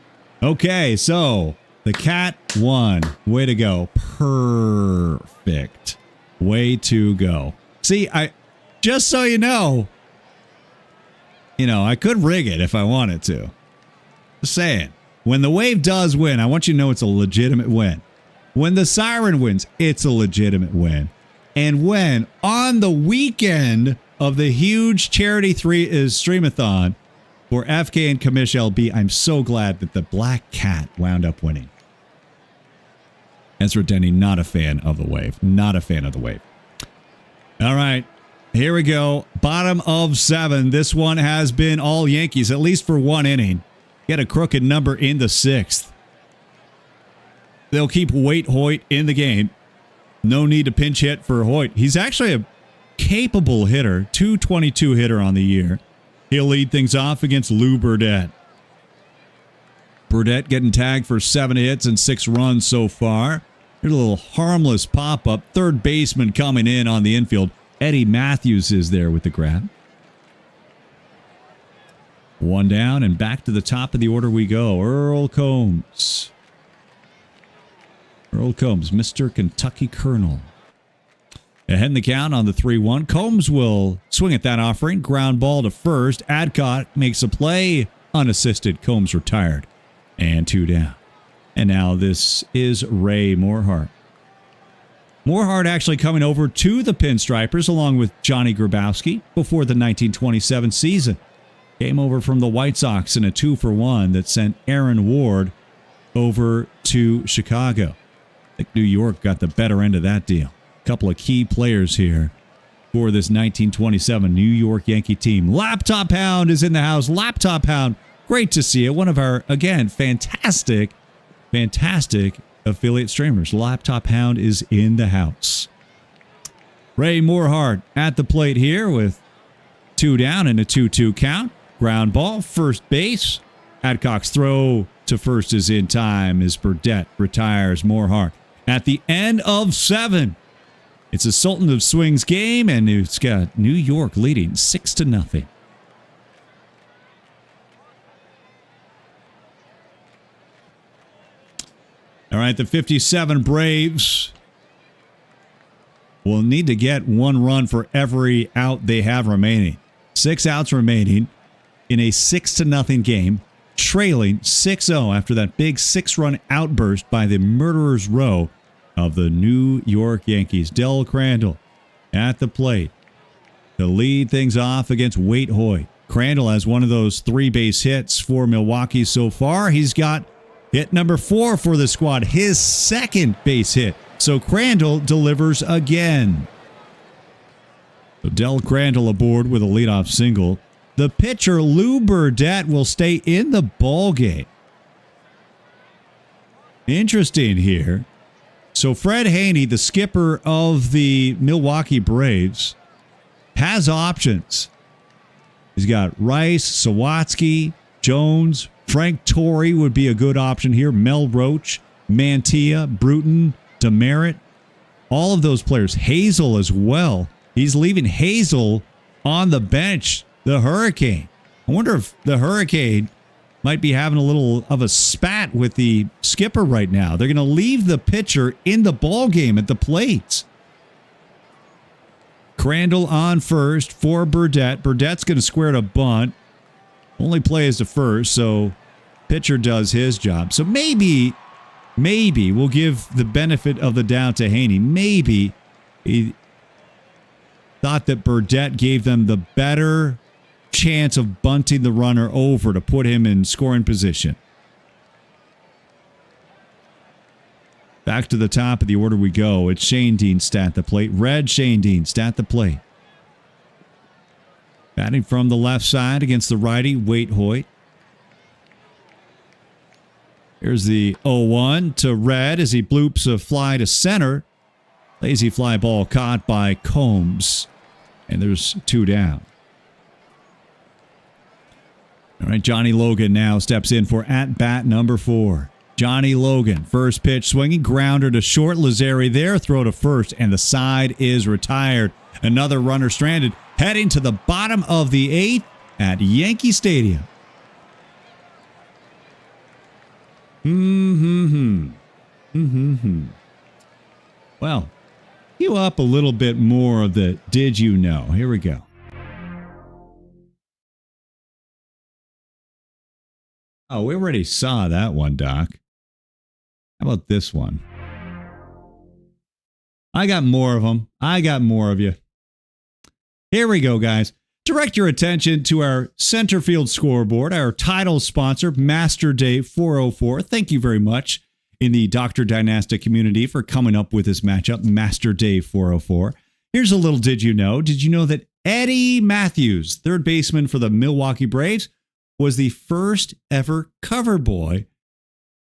Speaker 1: Okay, so the cat won. Way to go. Perfect. Way to go. See, just so you know, I could rig it if I wanted to. Just saying. When the wave does win, I want you to know it's a legitimate win. When the siren wins, it's a legitimate win. And when on the weekend of the huge charity streamathon for FK and Commish LB, I'm so glad that the black cat wound up winning. Ezra Denny, not a fan of the wave. Not a fan of the wave. All right. Here we go. Bottom of 7. This one has been all Yankees, at least for one inning. Get a crooked number in the 6th. They'll keep Waite Hoyt in the game. No need to pinch hit for Hoyt. He's actually a capable hitter, 222 hitter on the year. He'll lead things off against Lou Burdett. Burdett getting tagged for 7 hits and 6 runs so far. Here's a little harmless pop-up. Third baseman coming in on the infield. Eddie Matthews is there with the grab. 1 down and back to the top of the order we go. Earl Combs. Earl Combs, Mr. Kentucky Colonel. Ahead in the count on the 3-1. Combs will swing at that offering. Ground ball to first. Adcock makes a play. Unassisted. Combs retired. And 2 down. And now this is Ray Morehart. Morehart actually coming over to the Pinstripers along with Johnny Grabowski before the 1927 season. Came over from the White Sox in a 2-for-1 that sent Aaron Ward over to Chicago. I think New York got the better end of that deal. A couple of key players here for this 1927 New York Yankee team. Laptop Hound is in the house. Laptop Hound, great to see it. One of our, again, fantastic affiliate streamers. Laptop Hound is in the house. Ray Morehart at the plate here with 2 down and a 2-2 count. Ground ball, first base. Adcock's throw to first is in time as Burdett retires Morehart. At the end of 7, it's a Sultan of Swings game, and it's got New York leading 6-0. All right, the 57 Braves will need to get 1 run for every out they have remaining. 6 outs remaining in a 6-0 game, trailing 6-0 after that big 6-run outburst by the murderer's row of the New York Yankees. Del Crandall at the plate to lead things off against Waite Hoyt. Crandall has one of those 3-base hits for Milwaukee so far. He's got hit number 4 for the squad, his second base hit. So Crandall delivers again. So Del Crandall aboard with a leadoff single. The pitcher, Lou Burdette, will stay in the ballgame. Interesting here. So Fred Haney, the skipper of the Milwaukee Braves, has options. He's got Rice, Sawatsky, Jones, Frank Torrey would be a good option here. Mel Roach, Mantilla, Bruton, Demerit. All of those players. Hazel as well. He's leaving Hazel on the bench. The Hurricane. I wonder if the Hurricane might be having a little of a spat with the skipper right now. They're going to leave the pitcher in the ballgame at the plate. Crandall on first for Burdette. Burdette's going to square to bunt. Only play is to first, so pitcher does his job. So maybe we'll give the benefit of the doubt to Haney. Maybe he thought that Burdette gave them the better chance of bunting the runner over to put him in scoring position. Back to the top of the order we go. It's Shane Dienst at the plate. Red Shane Dienst at the plate. Batting from the left side against the righty, Waite Hoyt. Here's the 0-1 to Red as he bloops a fly to center. Lazy fly ball caught by Combs. And there's 2 down. All right, Johnny Logan now steps in for at-bat number 4. Johnny Logan, first pitch swinging, grounder to short. Lazzeri there, throw to first, and the side is retired. Another runner stranded, heading to the bottom of the 8th at Yankee Stadium. Well, cue up a little bit more of the Did You Know. Here we go. Oh, we already saw that one, Doc. How about this one? I got more of them. I got more of you. Here we go, guys. Direct your attention to our center field scoreboard, our title sponsor, Master Day 404. Thank you very much in the Dr. Dynastic community for coming up with this matchup, Master Day 404. Here's a little Did You Know. Did you know that Eddie Matthews, third baseman for the Milwaukee Braves, was the first ever cover boy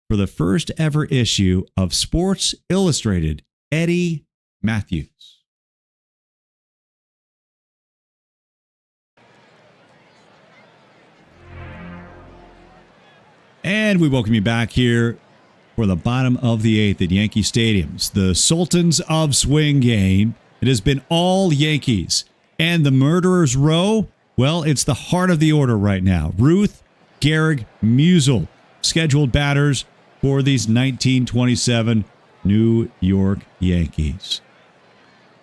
Speaker 1: for the first ever issue of Sports Illustrated? Eddie Matthews. And we welcome you back here for the bottom of the 8th at Yankee Stadiums. The Sultans of Swing game. It has been all Yankees. And the Murderer's Row, well, it's the heart of the order right now. Ruth, Gehrig, Musial, scheduled batters for these 1927 New York Yankees.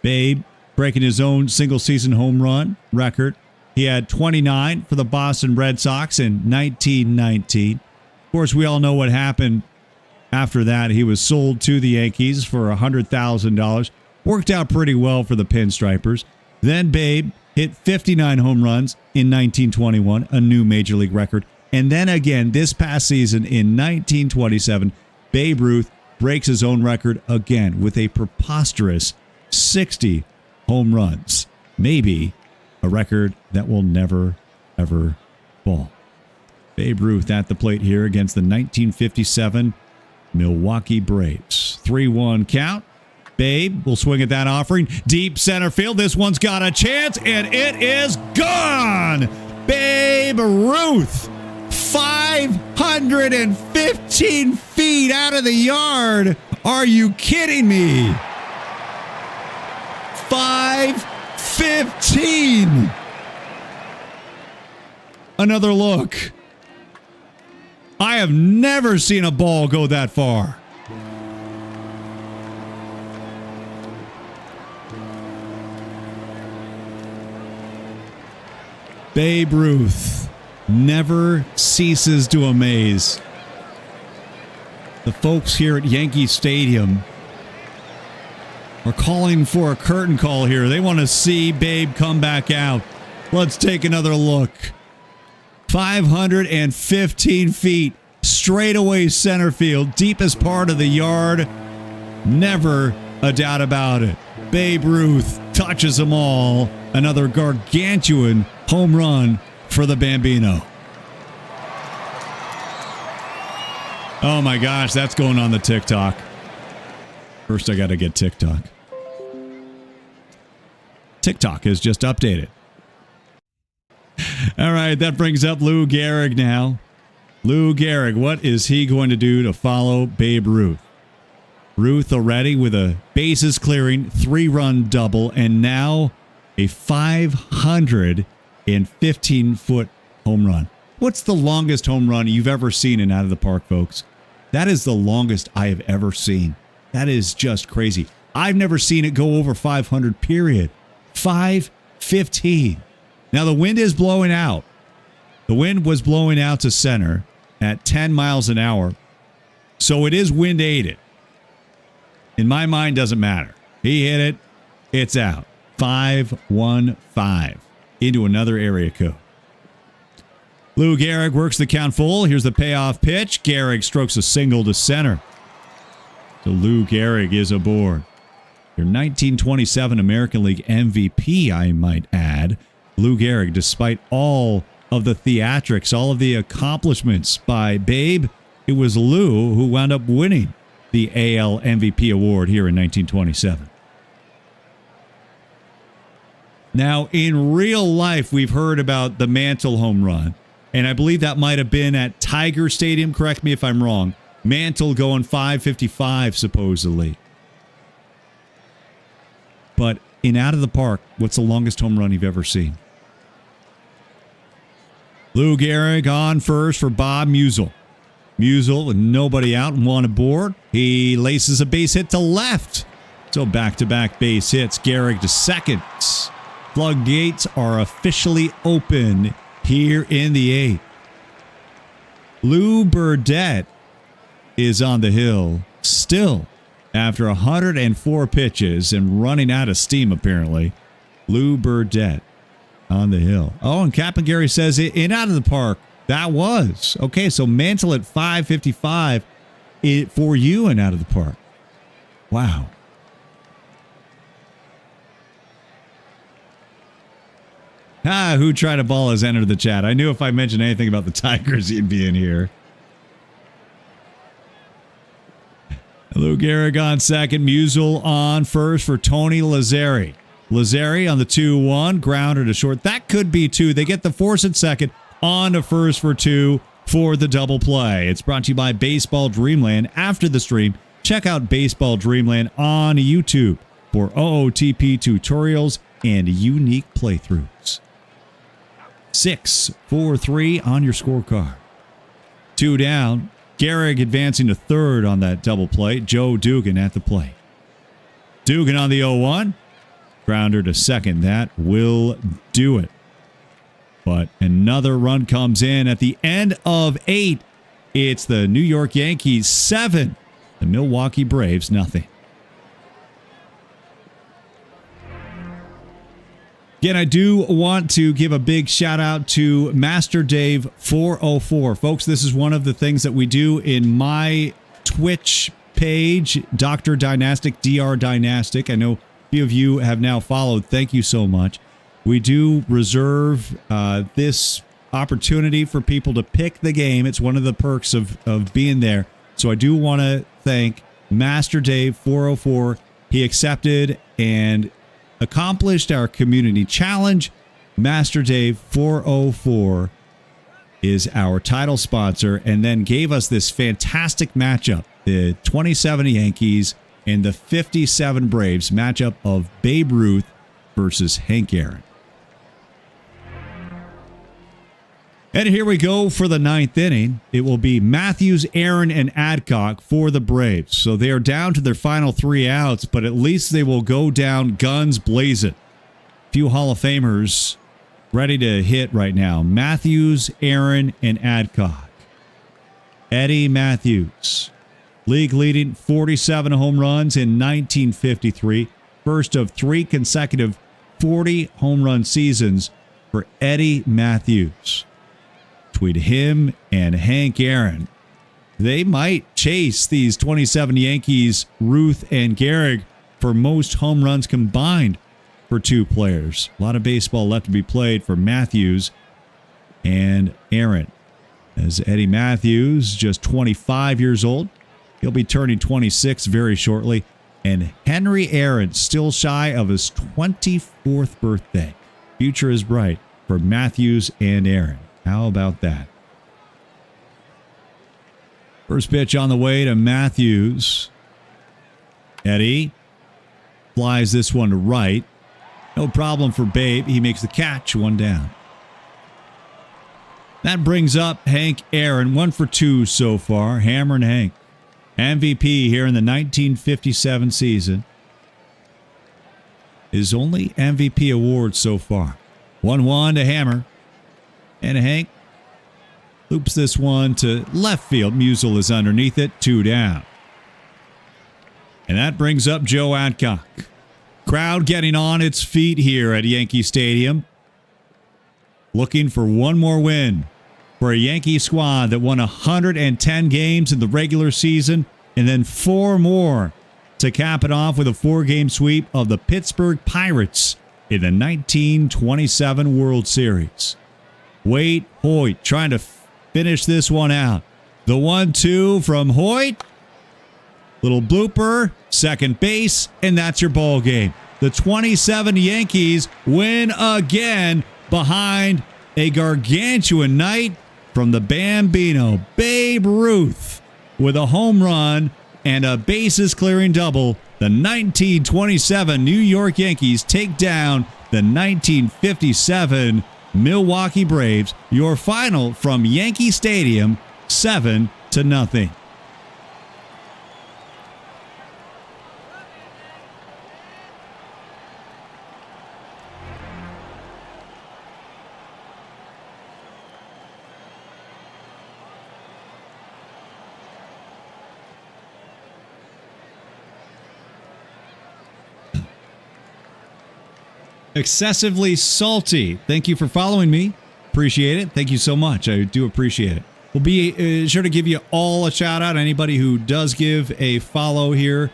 Speaker 1: Babe breaking his own single-season home run record. He had 29 for the Boston Red Sox in 1919. Of course, we all know what happened after that. He was sold to the Yankees for $100,000. Worked out pretty well for the Pinstripers. Then Babe hit 59 home runs in 1921, a new major league record. And then again, this past season in 1927, Babe Ruth breaks his own record again with a preposterous 60 home runs. Maybe a record that will never, ever fall. Babe Ruth at the plate here against the 1957 Milwaukee Braves. 3-1 count. Babe will swing at that offering. Deep center field. This one's got a chance, and it is gone. Babe Ruth. 515 feet out of the yard. Are you kidding me? 515. Another look. I have never seen a ball go that far. Babe Ruth never ceases to amaze. The folks here at Yankee Stadium are calling for a curtain call here. They want to see Babe come back out. Let's take another look. 515 feet, straightaway center field, deepest part of the yard. Never a doubt about it. Babe Ruth touches them all. Another gargantuan home run for the Bambino. Oh my gosh, that's going on the TikTok. First, I got to get TikTok. TikTok has just updated. All right, that brings up Lou Gehrig now. Lou Gehrig, what is he going to do to follow Babe Ruth? Ruth already with a bases clearing 3-run double and now a 515-foot home run. What's the longest home run you've ever seen in Out of the Park, folks? That is the longest I have ever seen. That is just crazy. I've never seen it go over 500, period. 515. Now, the wind is blowing out. The wind was blowing out to center at 10 miles an hour. So it is wind aided. In my mind, doesn't matter. He hit it. It's out. 515 into another area code. Lou Gehrig works the count full. Here's the payoff pitch. Gehrig strokes a single to center. So Lou Gehrig is aboard. Your 1927 American League MVP, I might add. Lou Gehrig, despite all of the theatrics, all of the accomplishments by Babe, it was Lou who wound up winning the AL MVP award here in 1927. Now, in real life, we've heard about the Mantle home run, and I believe that might have been at Tiger Stadium. Correct me if I'm wrong. Mantle going 555, supposedly. But in Out of the Park, what's the longest home run you've ever seen? Lou Gehrig on first for Bob Musial. Musial with nobody out and one aboard. He laces a base hit to left. So back-to-back base hits. Gehrig to second. Floodgates are officially open here in the eighth. Lou Burdett is on the hill still after 104 pitches and running out of steam, apparently. Lou Burdett on the hill. Oh, and Captain Gary says in Out of the Park. That was. Okay, so Mantle at 555 for you and Out of the Park. Wow. Who tried a ball has entered the chat. I knew if I mentioned anything about the Tigers, he'd be in here. Lou Gehrig on second. Musial on first for Tony Lazzeri. Lazzeri on the 2-1. Grounder to short. That could be two. They get the force at second. On to first for two for the double play. It's brought to you by Baseball Dreamland. After the stream, check out Baseball Dreamland on YouTube for OOTP tutorials and unique playthroughs. 6-4-3 on your scorecard. 2 down. Gehrig advancing to third on that double play. Joe Dugan at the plate. Dugan on the 0-1. Grounder to second. That will do it. But another run comes in at the end of 8. It's the New York Yankees 7. The Milwaukee Braves nothing. Again, I do want to give a big shout out to Master Dave 404. Folks, this is one of the things that we do in my Twitch page, Dr. Dynastic, Dr. Dynastic. I know a few of you have now followed. Thank you so much. We do reserve this opportunity for people to pick the game. It's one of the perks of being there. So I do want to thank Master Dave 404. He accepted and accomplished our community challenge. Master Dave 404 is our title sponsor and then gave us this fantastic matchup. The 27 Yankees and the 57 Braves matchup of Babe Ruth versus Hank Aaron. And here we go for the 9th inning. It will be Matthews, Aaron, and Adcock for the Braves. So they are down to their final 3 outs, but at least they will go down guns blazing. A few Hall of Famers ready to hit right now. Matthews, Aaron, and Adcock. Eddie Matthews, league leading 47 home runs in 1953. First of 3 consecutive 40 home run seasons for Eddie Matthews. Between him and Hank Aaron, they might chase these 27 Yankees, Ruth and Gehrig, for most home runs combined for 2 players. A lot of baseball left to be played for Matthews and Aaron. As Eddie Matthews, just 25 years old. He'll be turning 26 very shortly. And Henry Aaron, still shy of his 24th birthday. Future is bright for Matthews and Aaron. How about that? First pitch on the way to Matthews. Eddie flies this one to right. No problem for Babe. He makes the catch, 1 down. That brings up Hank Aaron, 1 for 2 so far. Hammerin Hank, MVP here in the 1957 season. His only MVP award so far. 1-1 to Hammer. And Hank loops this one to left field. Musial is underneath it. 2 down. And that brings up Joe Adcock. Crowd getting on its feet here at Yankee Stadium. Looking for one more win for a Yankee squad that won 110 games in the regular season and then 4 more to cap it off with a 4-game sweep of the Pittsburgh Pirates in the 1927 World Series. Wade Hoyt trying to finish this one out. The 1-2 from Hoyt. Little blooper, second base, and that's your ball game. The 27 Yankees win again behind a gargantuan night from the Bambino, Babe Ruth, with a home run and a bases-clearing double. The 1927 New York Yankees take down the 1957 Milwaukee Braves. Your final from Yankee Stadium, 7-0. Excessively salty. Thank you for following me. Appreciate it. Thank you so much. I do appreciate it. We'll be sure to give you all a shout out. Anybody who does give a follow here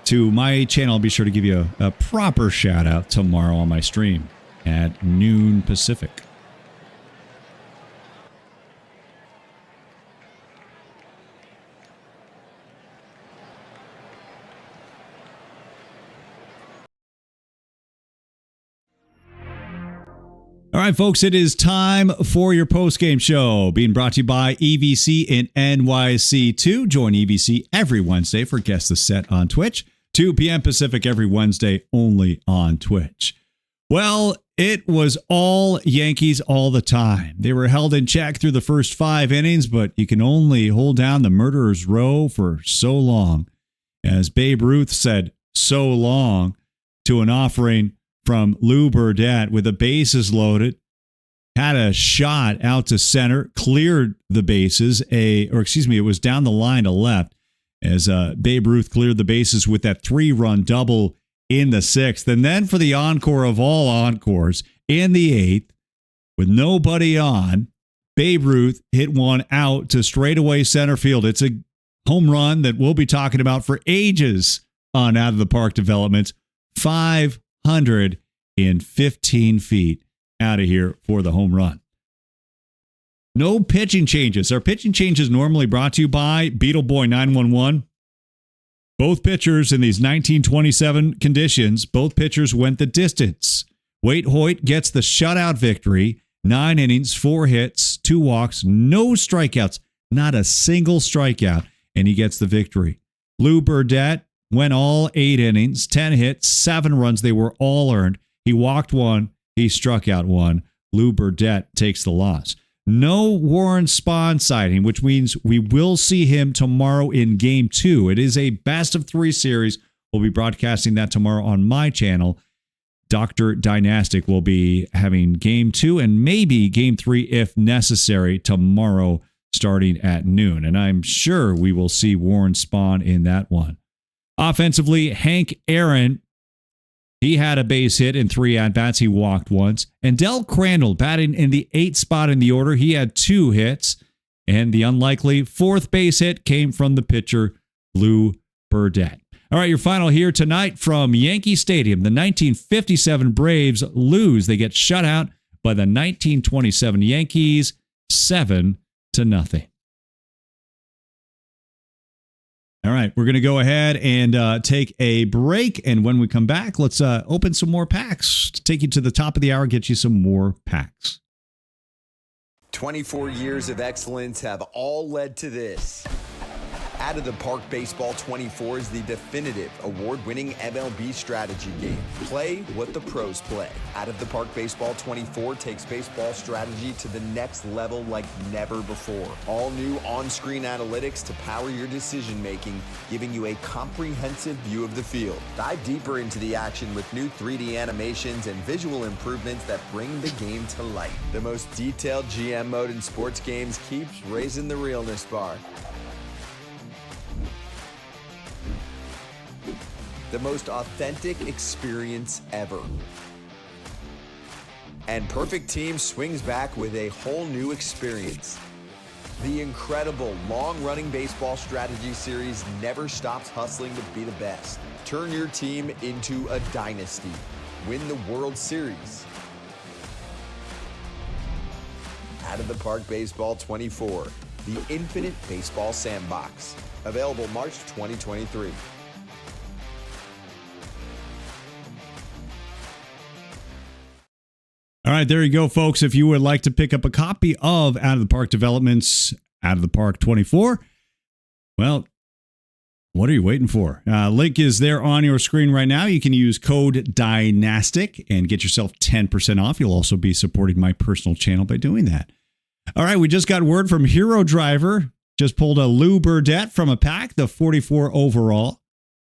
Speaker 1: to my channel, I'll be sure to give you a proper shout out tomorrow on my stream at noon Pacific. All right, folks, it is time for your post-game show, being brought to you by EVC in NYC2. Join EVC every Wednesday for Guess the Set on Twitch, 2 p.m. Pacific every Wednesday, only on Twitch. Well, it was all Yankees all the time. They were held in check through the first 5 innings, but you can only hold down the murderer's row for so long. As Babe Ruth said, so long, to an offering from Lou Burdett with the bases loaded, had a shot out to center, cleared the bases, it was down the line to left as Babe Ruth cleared the bases with that 3-run double in the 6th. And then for the encore of all encores, in the 8th, with nobody on, Babe Ruth hit one out to straightaway center field. It's a home run that we'll be talking about for ages on Out of the Park Developments. 515 feet out of here for the home run. No pitching changes. Our pitching changes normally brought to you by Beetle Boy 911. Both pitchers in these 1927 conditions, both pitchers went the distance. Wade Hoyt gets the shutout victory. 9 innings, 4 hits, 2 walks, no strikeouts, not a single strikeout, and he gets the victory. Lou Burdett went all 8 innings, 10 hits, 7 runs. They were all earned. He walked 1. He struck out 1. Lou Burdett takes the loss. No Warren Spahn sighting, which means we will see him tomorrow in Game 2. It is a best-of-3 series. We'll be broadcasting that tomorrow on my channel. Dr. Dynastic will be having game 2 and maybe game 3 if necessary tomorrow starting at noon. And I'm sure we will see Warren Spahn in that one. Offensively, Hank Aaron, he had a base hit in 3 at-bats. He walked once. And Del Crandall batting in the 8th spot in the order. He had 2 hits. And the unlikely 4th base hit came from the pitcher, Lou Burdett. All right, your final here tonight from Yankee Stadium. The 1957 Braves lose. They get shut out by the 1927 Yankees, 7-0. All right, we're going to go ahead and take a break. And when we come back, let's open some more packs to take you to the top of the hour, get you some more packs.
Speaker 2: 24 years of excellence have all led to this. Out of the Park Baseball 24 is the definitive award-winning MLB strategy game. Play what the pros play. Out of the Park Baseball 24 takes baseball strategy to the next level like never before. All new on-screen analytics to power your decision-making, giving you a comprehensive view of the field. Dive deeper into the action with new 3D animations and visual improvements that bring the game to life. The most detailed GM mode in sports games keeps raising the realness bar. The most authentic experience ever. And Perfect Team swings back with a whole new experience. The incredible long-running baseball strategy series never stops hustling to be the best. Turn your team into a dynasty. Win the World Series. Out of the Park Baseball 24, the infinite baseball sandbox. Available March 2023.
Speaker 1: All right, there you go, folks. If you would like to pick up a copy of Out of the Park Developments, Out of the Park 24, well, what are you waiting for? Link is there on your screen right now. You can use code Dynastic and get yourself 10% off. You'll also be supporting my personal channel by doing that. All right, we just got word from Hero Driver. Just pulled a Lou Burdett from a pack, the 44 overall.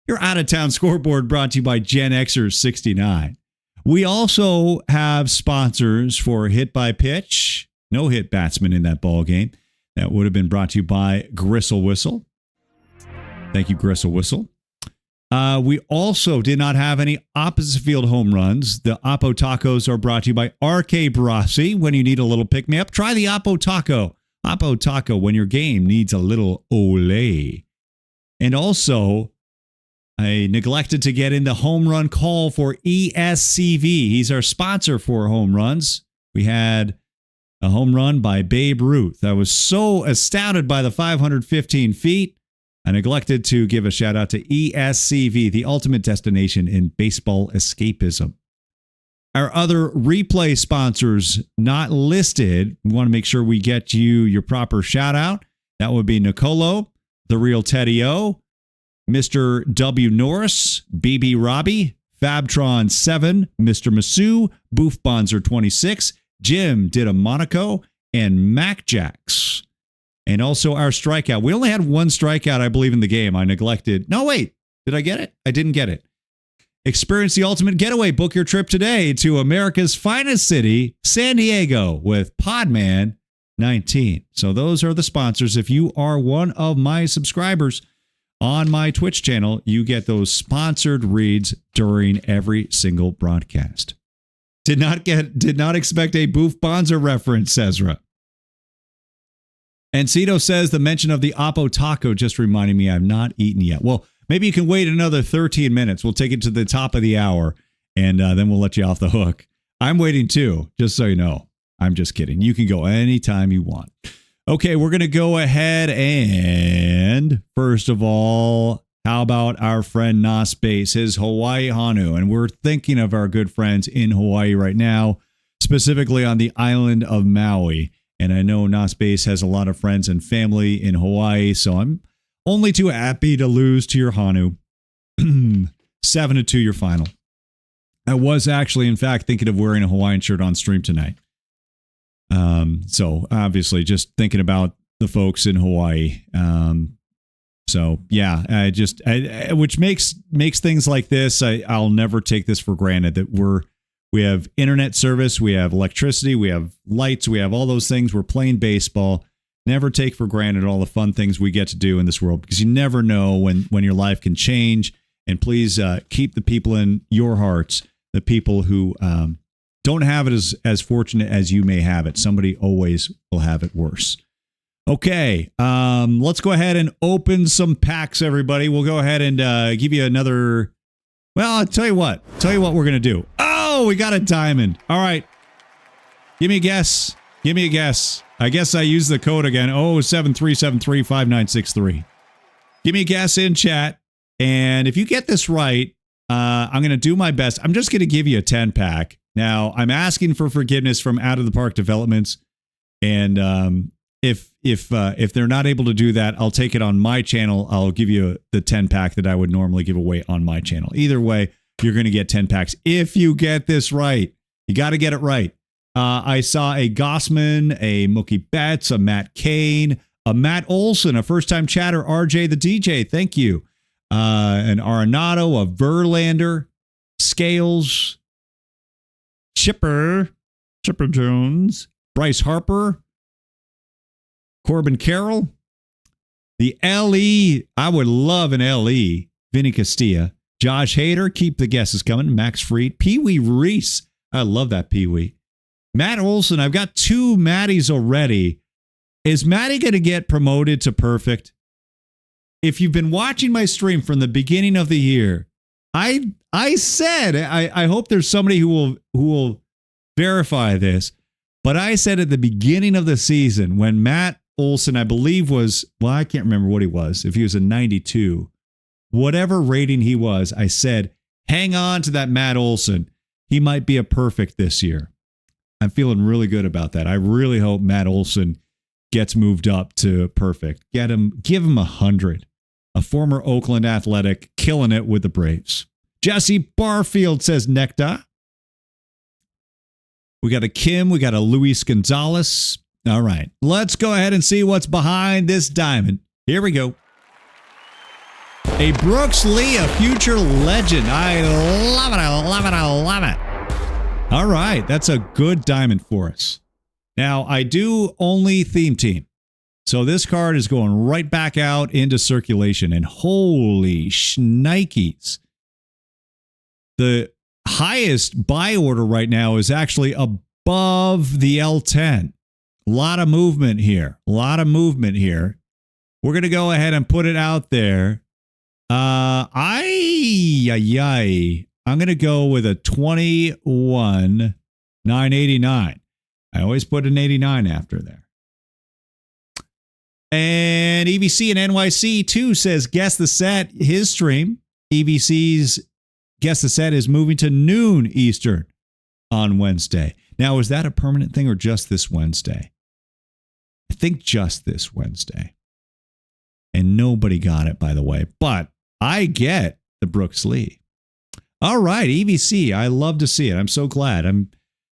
Speaker 1: Your out-of-town scoreboard brought to you by Gen Xers 69. We also have sponsors for Hit by Pitch. No hit batsman in that ball game. That would have been brought to you by Gristle Whistle. Thank you, Gristle Whistle. We also did not have any opposite field home runs. The Oppo Tacos are brought to you by RK Barassi. When you need a little pick-me-up, try the Oppo Taco. Oppo Taco when your game needs a little ole. And also, I neglected to get in the home run call for ESCV. He's our sponsor for home runs. We had a home run by Babe Ruth. I was so astounded by the 515 feet. I neglected to give a shout out to ESCV, the ultimate destination in baseball escapism. Our other replay sponsors not listed, we want to make sure we get you your proper shout out. That would be Nicolo, The Real Teddy O, Mr. W. Norris, BB Robbie, Fabtron 7, Mr. Masu, Boof Bonzer 26, Jim did a Monaco, and Mac Jacks. And also our strikeout. We only had one strikeout, I believe, in the game. I neglected. No, wait. Did I get it? I didn't get it. Experience the ultimate getaway. Book your trip today to America's finest city, San Diego, with Podman 19. So those are the sponsors. If you are one of my subscribers on my Twitch channel, you get those sponsored reads during every single broadcast. Did not expect a Boof Bonzer reference, Cesra. And Cito says the mention of the Oppo Taco just reminded me I've not eaten yet. Well, maybe you can wait another 13 minutes. We'll take it to the top of the hour, and then we'll let you off the hook. I'm waiting too, just so you know. I'm just kidding. You can go anytime you want. Okay, we're going to go ahead and, first of all, how about our friend Nas Base, his Hawaii Hanu? And we're thinking of our good friends in Hawaii right now, specifically on the island of Maui. And I know Nas Base has a lot of friends and family in Hawaii, so I'm only too happy to lose to your Hanu. 7-2 your final. I was actually, in fact, thinking of wearing a Hawaiian shirt on stream tonight. So obviously just thinking about the folks in Hawaii. So yeah, which makes things like this. I'll never take this for granted that we have internet service, we have electricity, we have lights, we have all those things. We're playing baseball. Never take for granted all the fun things we get to do in this world, because you never know when your life can change. And please keep the people in your hearts, the people who don't have it as fortunate as you may have it. Somebody always will have it worse. Okay, let's go ahead and open some packs, everybody. We'll go ahead and give you another. Well, I'll tell you what. Tell you what we're going to do. Oh, we got a diamond. All right. Give me a guess. Give me a guess. I guess I used the code again. 73735963. Give me a guess in chat. And if you get this right, I'm going to do my best. I'm just going to give you a 10-pack. Now, I'm asking for forgiveness from Out of the Park Developments. And if they're not able to do that, I'll take it on my channel. I'll give you the 10-pack that I would normally give away on my channel. Either way, you're going to get 10 packs if you get this right. You got to get it right. I saw a Gossman, a Mookie Betts, a Matt Cain, a Matt Olson, a first-time chatter, RJ the DJ. Thank you. An Arenado, a Verlander, Scales, Chipper Jones, Bryce Harper, Corbin Carroll, the LE. I would love an LE. Vinny Castilla, Josh Hader. Keep the guesses coming. Max Fried, Pee Wee Reese. I love that Pee Wee. Matt Olson. I've got 2 Matties already. Is Matty going to get promoted to perfect? If you've been watching my stream from the beginning of the year, I said, I hope there's somebody who will verify this, but I said at the beginning of the season when Matt Olson, I believe was, well, I can't remember what he was, if he was a 92, whatever rating he was, I said, hang on to that Matt Olson. He might be a perfect this year. I'm feeling really good about that. I really hope Matt Olson gets moved up to perfect. Give him 100. A former Oakland Athletic, killing it with the Braves. Jesse Barfield says Nectar. We got a Kim. We got a Luis Gonzalez. All right. Let's go ahead and see what's behind this diamond. Here we go. A Brooks Lee, a future legend. I love it. I love it. I love it. All right. That's a good diamond for us. Now, I do only theme team. So this card is going right back out into circulation. And holy shnikes. The highest buy order right now is actually above the L10. A lot of movement here. A lot of movement here. We're going to go ahead and put it out there. I'm going to go with a 21,989. I always put an 89 after there. And EVC and NYC too says guess the set. His stream, EVC's guess the set, is moving to noon Eastern on Wednesday. Now, is that a permanent thing or just this Wednesday? I think just this Wednesday. And nobody got it, by the way. But I get the Brooks Lee. All right, EVC. I love to see it. I'm so glad. I'm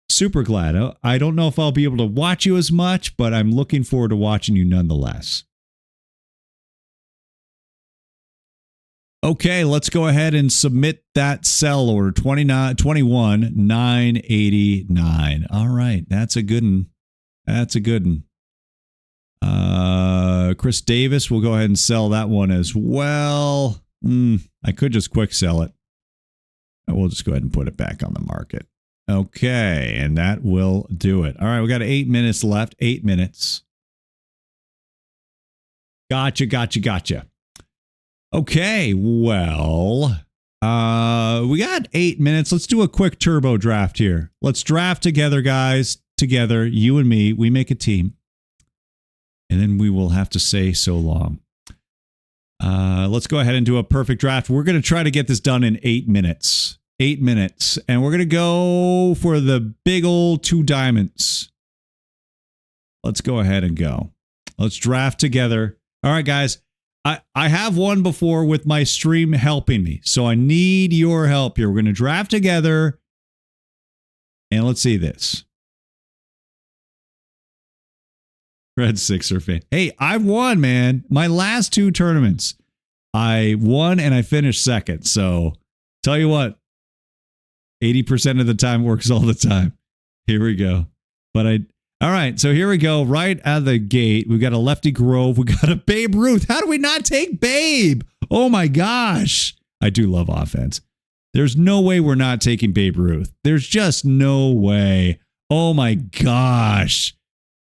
Speaker 1: super glad. I don't know if I'll be able to watch you as much, but I'm looking forward to watching you nonetheless. Okay, let's go ahead and submit that sell order, 21,989. All right, that's a good one. That's a good one. Chris Davis, we'll go ahead and sell that one as well. I could just quick sell it. We'll just go ahead and put it back on the market. Okay, and that will do it. All right, we got 8 minutes left. 8 minutes. Gotcha. Okay, well, we got 8 minutes. Let's do a quick turbo draft here. Let's draft together, guys. Together, you and me. We make a team. And then we will have to say so long. Let's go ahead and do a perfect draft. We're going to try to get this done in 8 minutes. 8 minutes. And we're going to go for the big old 2 diamonds. Let's go ahead and go. Let's draft together. All right, guys. I have won before with my stream helping me. So I need your help here. We're going to draft together. And let's see this. Red Sixer fan. Hey, I've won, man. My last 2 tournaments. I won and I finished second. So tell you what, 80% of the time works all the time. Here we go. All right. So here we go. Right out of the gate, we got a Lefty Grove. We got a Babe Ruth. How do we not take Babe? Oh my gosh. I do love offense. There's no way we're not taking Babe Ruth. There's just no way. Oh my gosh.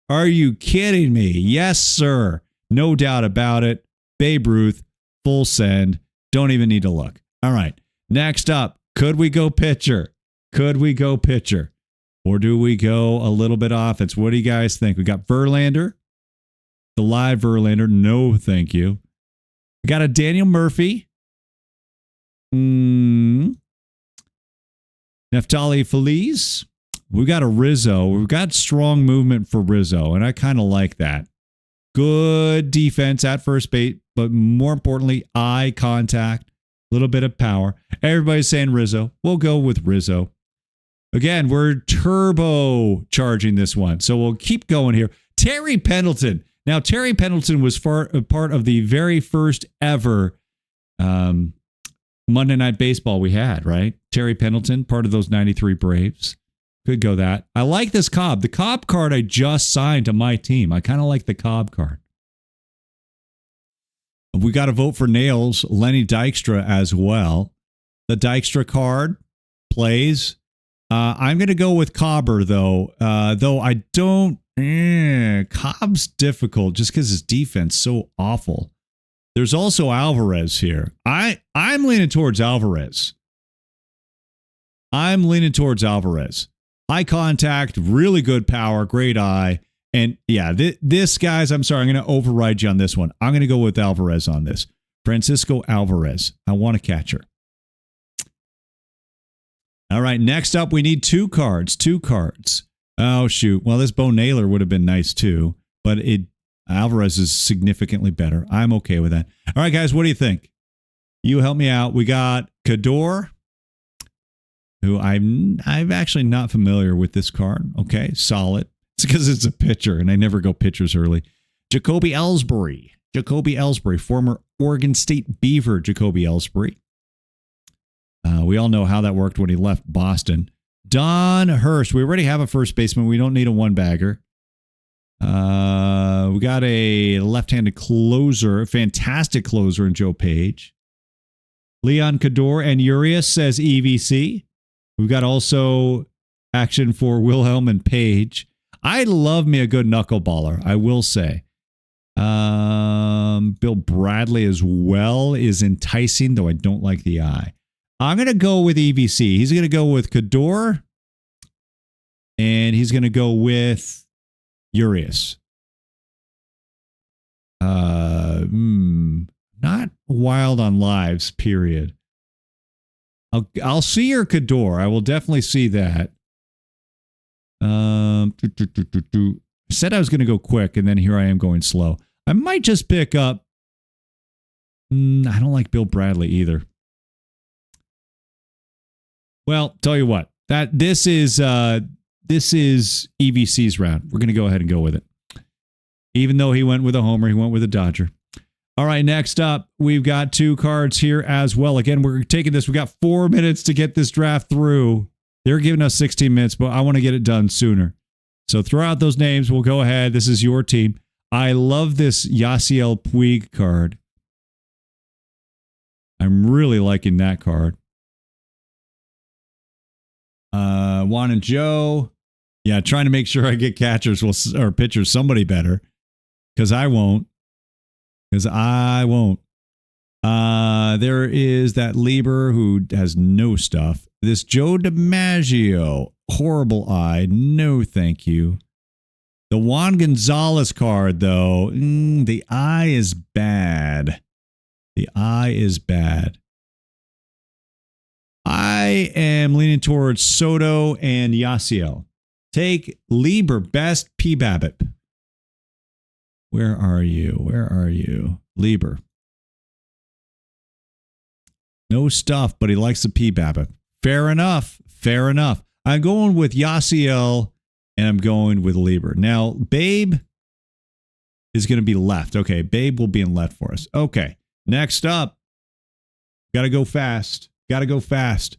Speaker 1: Are you kidding me? Yes, sir. No doubt about it. Babe Ruth, full send. Don't even need to look. All right. Next up, could we go pitcher? Could we go pitcher? Or do we go a little bit offense? What do you guys think? We got Verlander. The live Verlander. No, thank you. We got a Daniel Murphy. Neftali Feliz. We got a Rizzo. We've got strong movement for Rizzo, and I kind of like that. Good defense at first base, but more importantly, eye contact, a little bit of power. Everybody's saying Rizzo. We'll go with Rizzo. Again, we're turbo charging this one, so we'll keep going here. Terry Pendleton. Now, Terry Pendleton was part of the very first ever Monday Night Baseball we had, right? Terry Pendleton, part of those 93 Braves. Could go that. I like this Cobb. The Cobb card I just signed to my team. I kind of like the Cobb card. We got to vote for Nails, Lenny Dykstra as well. The Dykstra card plays. I'm going to go with Cobber, though. Though I don't... Cobb's difficult just because his defense is so awful. There's also Alvarez here. I'm leaning towards Alvarez. Eye contact, really good power, great eye. And yeah, this, guys, I'm sorry, I'm going to override you on this one. I'm going to go with Alvarez on this. Francisco Alvarez. I want a catcher. All right, next up, we need two cards. Oh, shoot. Well, this Bo Naylor would have been nice too, but Alvarez is significantly better. I'm okay with that. All right, guys, what do you think? You help me out. We got Kador, who I'm actually not familiar with this card. Okay, solid. It's because it's a pitcher, and I never go pitchers early. Jacoby Ellsbury, former Oregon State Beaver Jacoby Ellsbury. We all know how that worked when he left Boston. Don Hurst. We already have a first baseman. We don't need a one-bagger. We got a left-handed closer, fantastic closer in Joe Page. Leon Cador and Urias says EVC. We've got also action for Wilhelm and Page. I love me a good knuckleballer, I will say. Bill Bradley as well is enticing, though I don't like the eye. I'm going to go with EVC. He's going to go with Cador, and he's going to go with Urias. Not wild on lives, period. I'll see your Cador. I will definitely see that. Said I was going to go quick, and then here I am going slow. I might just pick up. I don't like Bill Bradley either. Well, tell you what, this is EVC's round. We're going to go ahead and go with it. Even though he went with a homer, he went with a Dodger. All right, next up, we've got two cards here as well. Again, we're taking this. We got 4 minutes to get this draft through. They're giving us 16 minutes, but I want to get it done sooner. So throw out those names. We'll go ahead. This is your team. I love this Yasiel Puig card. I'm really liking that card. Juan and Joe. Yeah, trying to make sure I get catchers or pitchers somebody better. Because I won't. There is that Lieber who has no stuff. This Joe DiMaggio. Horrible eye. No, thank you. The Juan Gonzalez card, though. The eye is bad. I am leaning towards Soto and Yasiel. Take Lieber, best P. Babbitt. Where are you? Lieber. No stuff, but he likes the P. Babbitt. Fair enough. I'm going with Yasiel, and I'm going with Lieber. Now, Babe is going to be left. Okay, Babe will be in left for us. Okay. Next up, got to go fast. Got to go fast.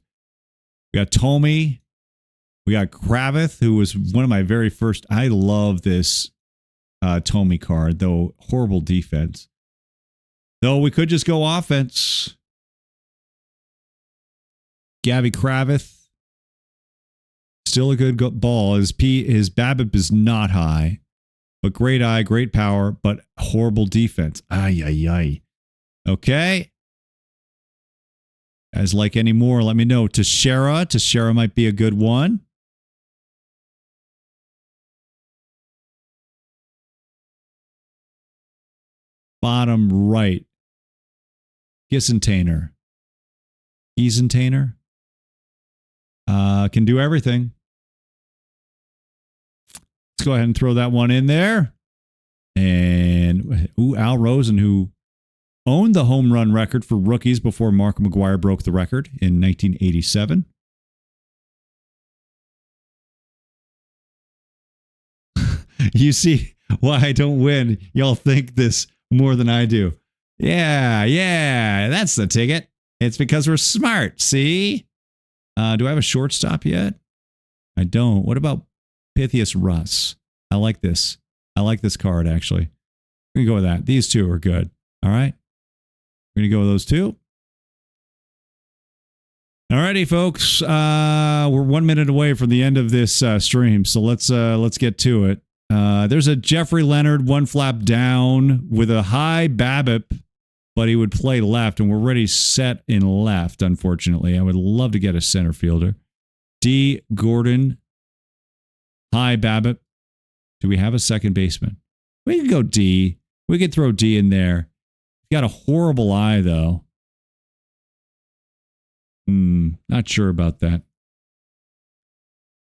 Speaker 1: We got Tommy. We got Kravitz, who was one of my very first. I love this Tommy card, though horrible defense. Though we could just go offense. Gabby Kravitz. Still a good ball. His BABIP is not high, but great eye, great power, but horrible defense. Ay, ay, ay. Okay. Guys, like any more, let me know. Teixeira might be a good one. Bottom right. Gisentainer. Can do everything. Let's go ahead and throw that one in there. And Al Rosen, who owned the home run record for rookies before Mark McGwire broke the record in 1987. You see why I don't win. Y'all think this more than I do. Yeah, that's the ticket. It's because we're smart, see? Do I have a shortstop yet? I don't. What about Pythias Russ? I like this. I like this card, actually. We're going to go with that. These two are good. All right. We're going to go with those two. Alrighty, folks. We're 1 minute away from the end of this stream, so let's get to it. There's a Jeffrey Leonard one flap down with a high BABIP, but he would play left, and we're already set in left, unfortunately. I would love to get a center fielder. D. Gordon, high BABIP. Do we have a second baseman? We can go D. We could throw D in there. Got a horrible eye, though. Not sure about that.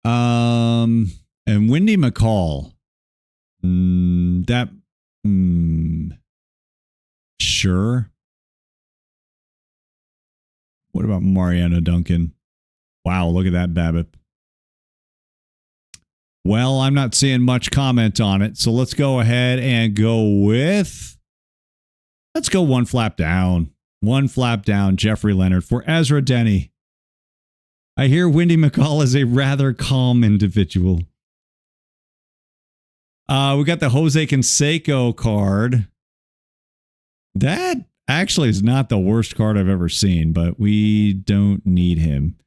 Speaker 1: And Wendy McCall. Sure. What about Mariana Duncan? Wow, look at that BABIP. Well, I'm not seeing much comment on it, so let's go ahead and go with... Let's go one flap down. One flap down, Jeffrey Leonard for Ezra Denny. I hear Wendy McCall is a rather calm individual. We got the Jose Canseco card. That actually is not the worst card I've ever seen, but we don't need him.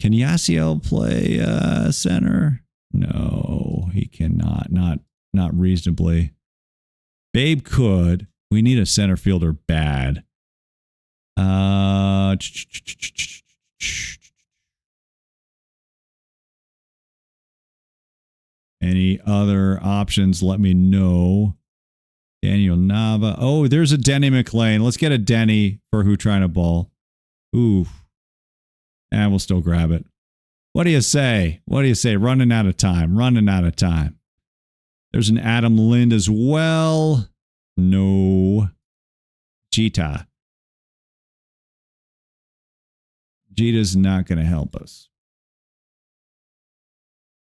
Speaker 1: Can Yasiel play center? No, he cannot. Not reasonably. Babe could. We need a center fielder bad. Any other options? Let me know. Daniel Nava. Oh, there's a Denny McLean. Let's get a Denny for who trying to ball. Ooh. And we'll still grab it. What do you say? What do you say? Running out of time. Running out of time. There's an Adam Lind as well. No. Jita. Jita's not going to help us.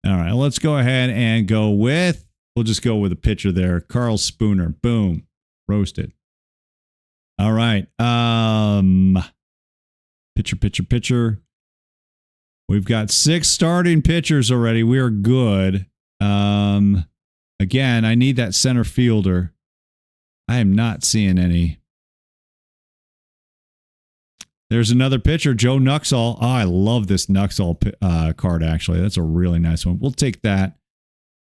Speaker 1: All right, let's go ahead and go with, we'll just go with a pitcher there. Carl Spooner. Boom. Roasted. All right. Pitcher. We've got 6 starting pitchers already. We are good. Again, I need that center fielder. I am not seeing any. There's another pitcher, Joe Nuxall. Oh, I love this Nuxall card, actually. That's a really nice one. We'll take that.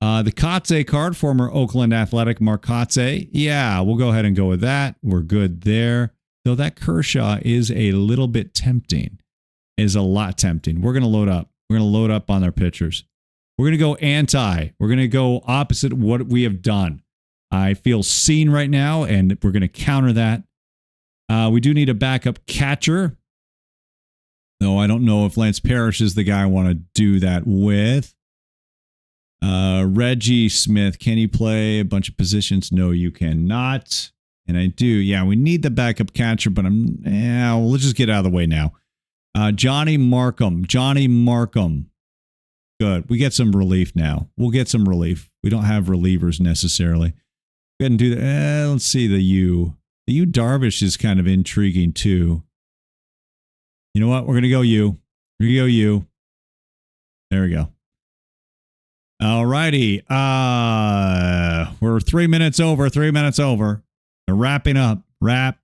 Speaker 1: The Kotze card, former Oakland Athletic Mark Kotze. Yeah, we'll go ahead and go with that. We're good there. Though that Kershaw is a little bit tempting. Is a lot tempting. We're going to load up. We're going to load up on our pitchers. We're going to go anti. We're going to go opposite what we have done. I feel seen right now, and we're going to counter that. We do need a backup catcher. Though I don't know if Lance Parrish is the guy I want to do that with. Reggie Smith, can he play a bunch of positions? No, you cannot. And I do. Yeah, we need the backup catcher, but well, let's just get out of the way now. Johnny Markham. Good. We get some relief now. We'll get some relief. We don't have relievers necessarily. Go ahead and do that. Let's see the U. The Yu Darvish is kind of intriguing too. You know what? We're going to go you. We're going to go you. There we go. All righty. We're 3 minutes over. 3 minutes over. We're wrapping up. Wrap.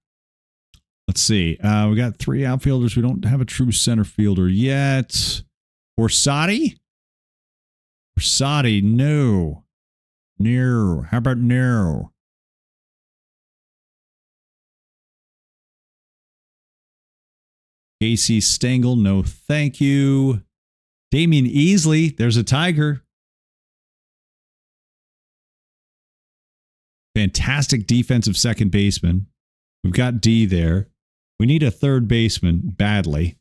Speaker 1: Let's see. We got 3 outfielders. We don't have a true center fielder yet. Orsatti? Orsatti, no. No. How about no? Casey Stengel, no thank you. Damian Easley, there's a Tiger. Fantastic defensive second baseman. We've got D there. We need a third baseman badly.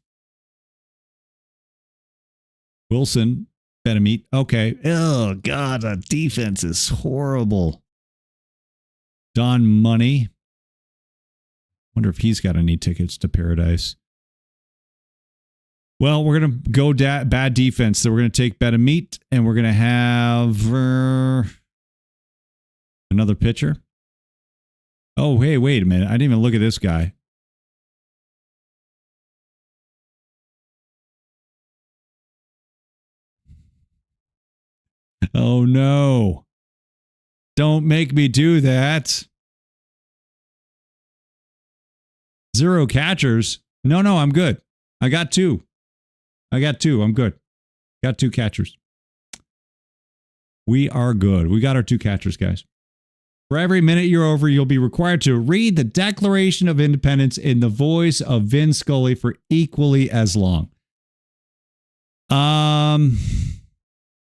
Speaker 1: Wilson, Benamit. Okay. Oh, God, the defense is horrible. Don Money. Wonder if he's got any tickets to paradise. Well, we're going to go bad defense. So we're going to take Benamit, and we're going to have another pitcher. Oh, hey, wait a minute. I didn't even look at this guy. Oh, no. Don't make me do that. 0 catchers. No, I'm good. I got 2. I'm good. Got 2 catchers. We are good. We got our 2 catchers, guys. For every minute you're over, you'll be required to read the Declaration of Independence in the voice of Vin Scully for equally as long.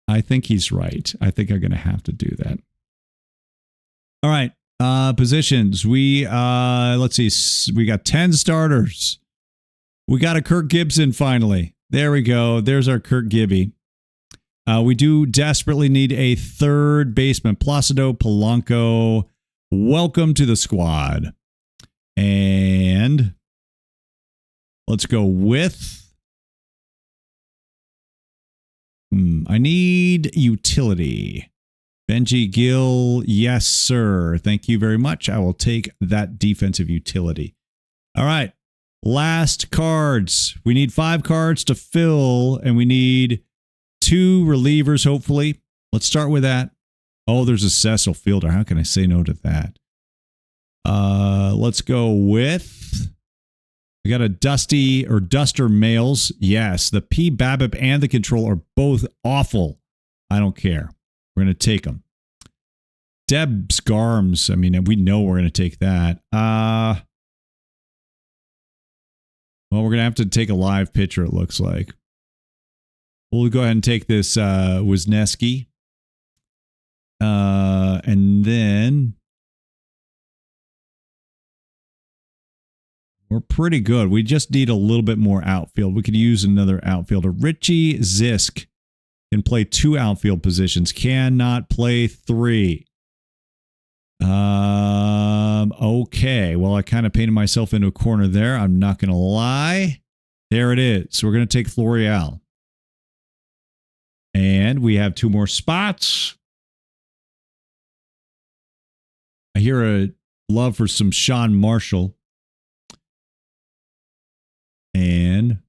Speaker 1: I think he's right. I think I'm going to have to do that. All right. Positions. Let's see. We got 10 starters. We got a Kirk Gibson finally. There we go. There's our Kirk Gibby. We do desperately need a third baseman. Placido Polanco, welcome to the squad. And let's go with... I need utility. Benji Gill, yes, sir. Thank you very much. I will take that defensive utility. All right. Last cards. We need 5 cards to fill, and we need 2 relievers, hopefully. Let's start with that. Oh, there's a Cecil Fielder. How can I say no to that? Let's go with... We got a Dusty or Duster Males. Yes, the P. Babip and the Control are both awful. I don't care. We're going to take them. Deb's Garms. I mean, we know we're going to take that. Well, we're going to have to take a live pitcher, it looks like. We'll go ahead and take this Wisniewski. And then we're pretty good. We just need a little bit more outfield. We could use another outfielder. Richie Zisk can play 2 outfield positions. Cannot play 3. Okay. Well, I kind of painted myself into a corner there. I'm not going to lie. There it is. So we're going to take Florial. And we have 2 more spots. I hear a love for some Sean Marshall. And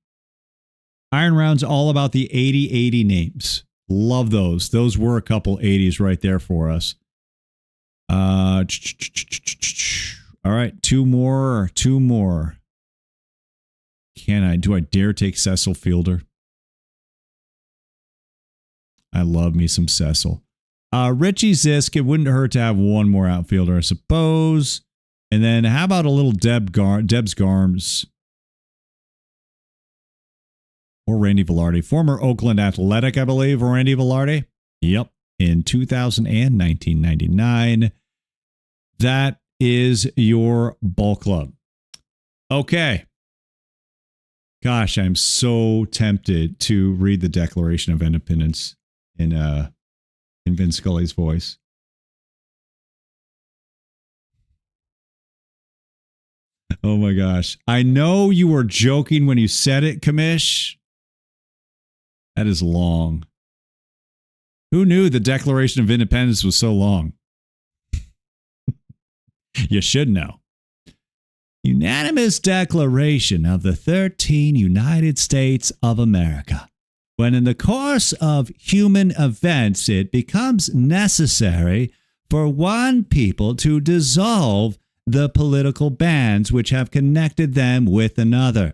Speaker 1: Iron Round's all about the 80-80 names. Love those. Those were a couple 80s right there for us. All right, 2 more. 2 more. Do I dare take Cecil Fielder? I love me some Cecil. Richie Zisk, it wouldn't hurt to have 1 more outfielder, I suppose. And then how about a little Deb's Garms? Or Randy Velarde. Former Oakland Athletic, I believe, or Randy Velarde. Yep. In 2000 and 1999. That is your ball club. Okay. Gosh, I'm so tempted to read the Declaration of Independence in Vin Scully's voice. Oh my gosh. I know you were joking when you said it, Kamish. That is long. Who knew the Declaration of Independence was so long? You should know. unanimous declaration of the 13 United States of America. When in the course of human events it becomes necessary for one people to dissolve the political bands which have connected them with another,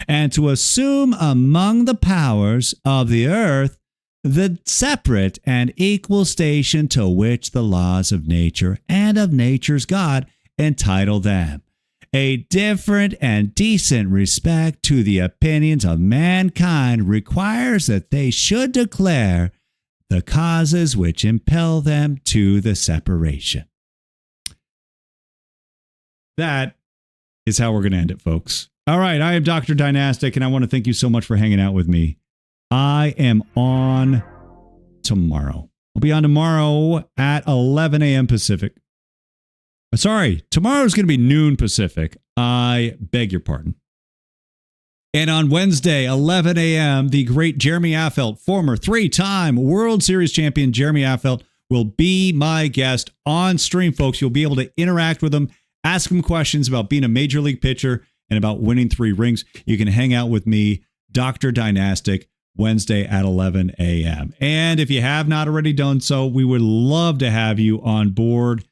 Speaker 1: and to assume among the powers of the earth the separate and equal station to which the laws of nature and of nature's God entitle them. A different and decent respect to the opinions of mankind requires that they should declare the causes which impel them to the separation. That is how we're going to end it, folks. All right, I am Dr. Dynastic, and I want to thank you so much for hanging out with me. I am on tomorrow. I'll be on tomorrow at 11 a.m. Pacific. Sorry, tomorrow's going to be noon Pacific. I beg your pardon. And on Wednesday, 11 a.m., the great Jeremy Affeldt, former three-time World Series champion Jeremy Affeldt, will be my guest on stream, folks. You'll be able to interact with him, ask him questions about being a major league pitcher and about winning 3 rings. You can hang out with me, Dr. Dynastic, Wednesday at 11 a.m. And if you have not already done so, we would love to have you on board.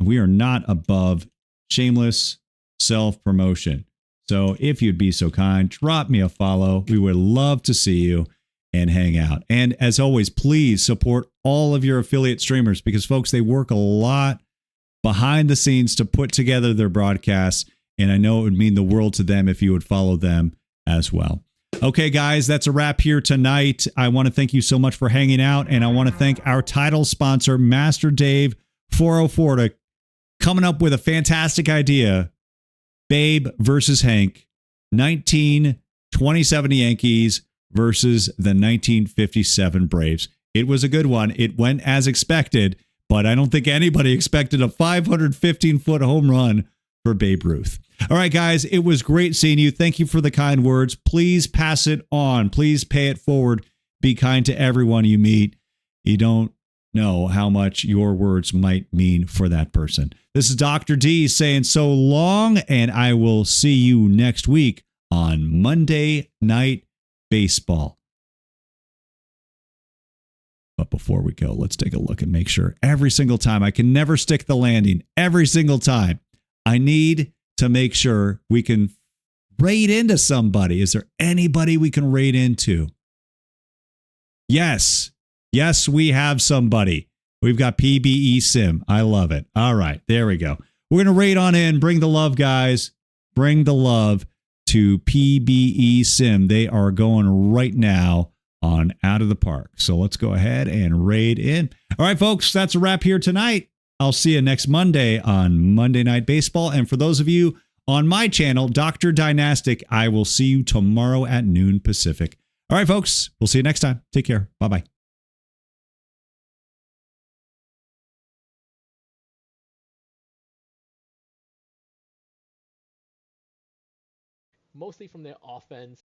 Speaker 1: We are not above shameless self-promotion. So if you'd be so kind, drop me a follow. We would love to see you and hang out. And as always, please support all of your affiliate streamers because, folks, they work a lot behind the scenes to put together their broadcasts. And I know it would mean the world to them if you would follow them as well. Okay, guys, that's a wrap here tonight. I want to thank you so much for hanging out. And I want to thank our title sponsor, Master Dave 404, to coming up with a fantastic idea. Babe versus Hank, 1927 Yankees versus the 1957 Braves. It was a good one. It went as expected, but I don't think anybody expected a 515-foot home run for Babe Ruth. All right, guys, it was great seeing you. Thank you for the kind words. Please pass it on. Please pay it forward. Be kind to everyone you meet. You don't know how much your words might mean for that person. This is Dr. D saying so long, and I will see you next week on Monday Night Baseball. But before we go, let's take a look and make sure every single time, I can never stick the landing. Every single time, I need to make sure we can raid into somebody. Is there anybody we can raid into? Yes. Yes, we have somebody. We've got PBE Sim. I love it. All right, there we go. We're going to raid on in. Bring the love, guys. Bring the love to PBE Sim. They are going right now on Out of the Park. So let's go ahead and raid in. All right, folks, that's a wrap here tonight. I'll see you next Monday on Monday Night Baseball. And for those of you on my channel, Dr. Dynastic, I will see you tomorrow at noon Pacific. All right, folks, we'll see you next time. Take care. Bye-bye.
Speaker 3: Mostly from their offense.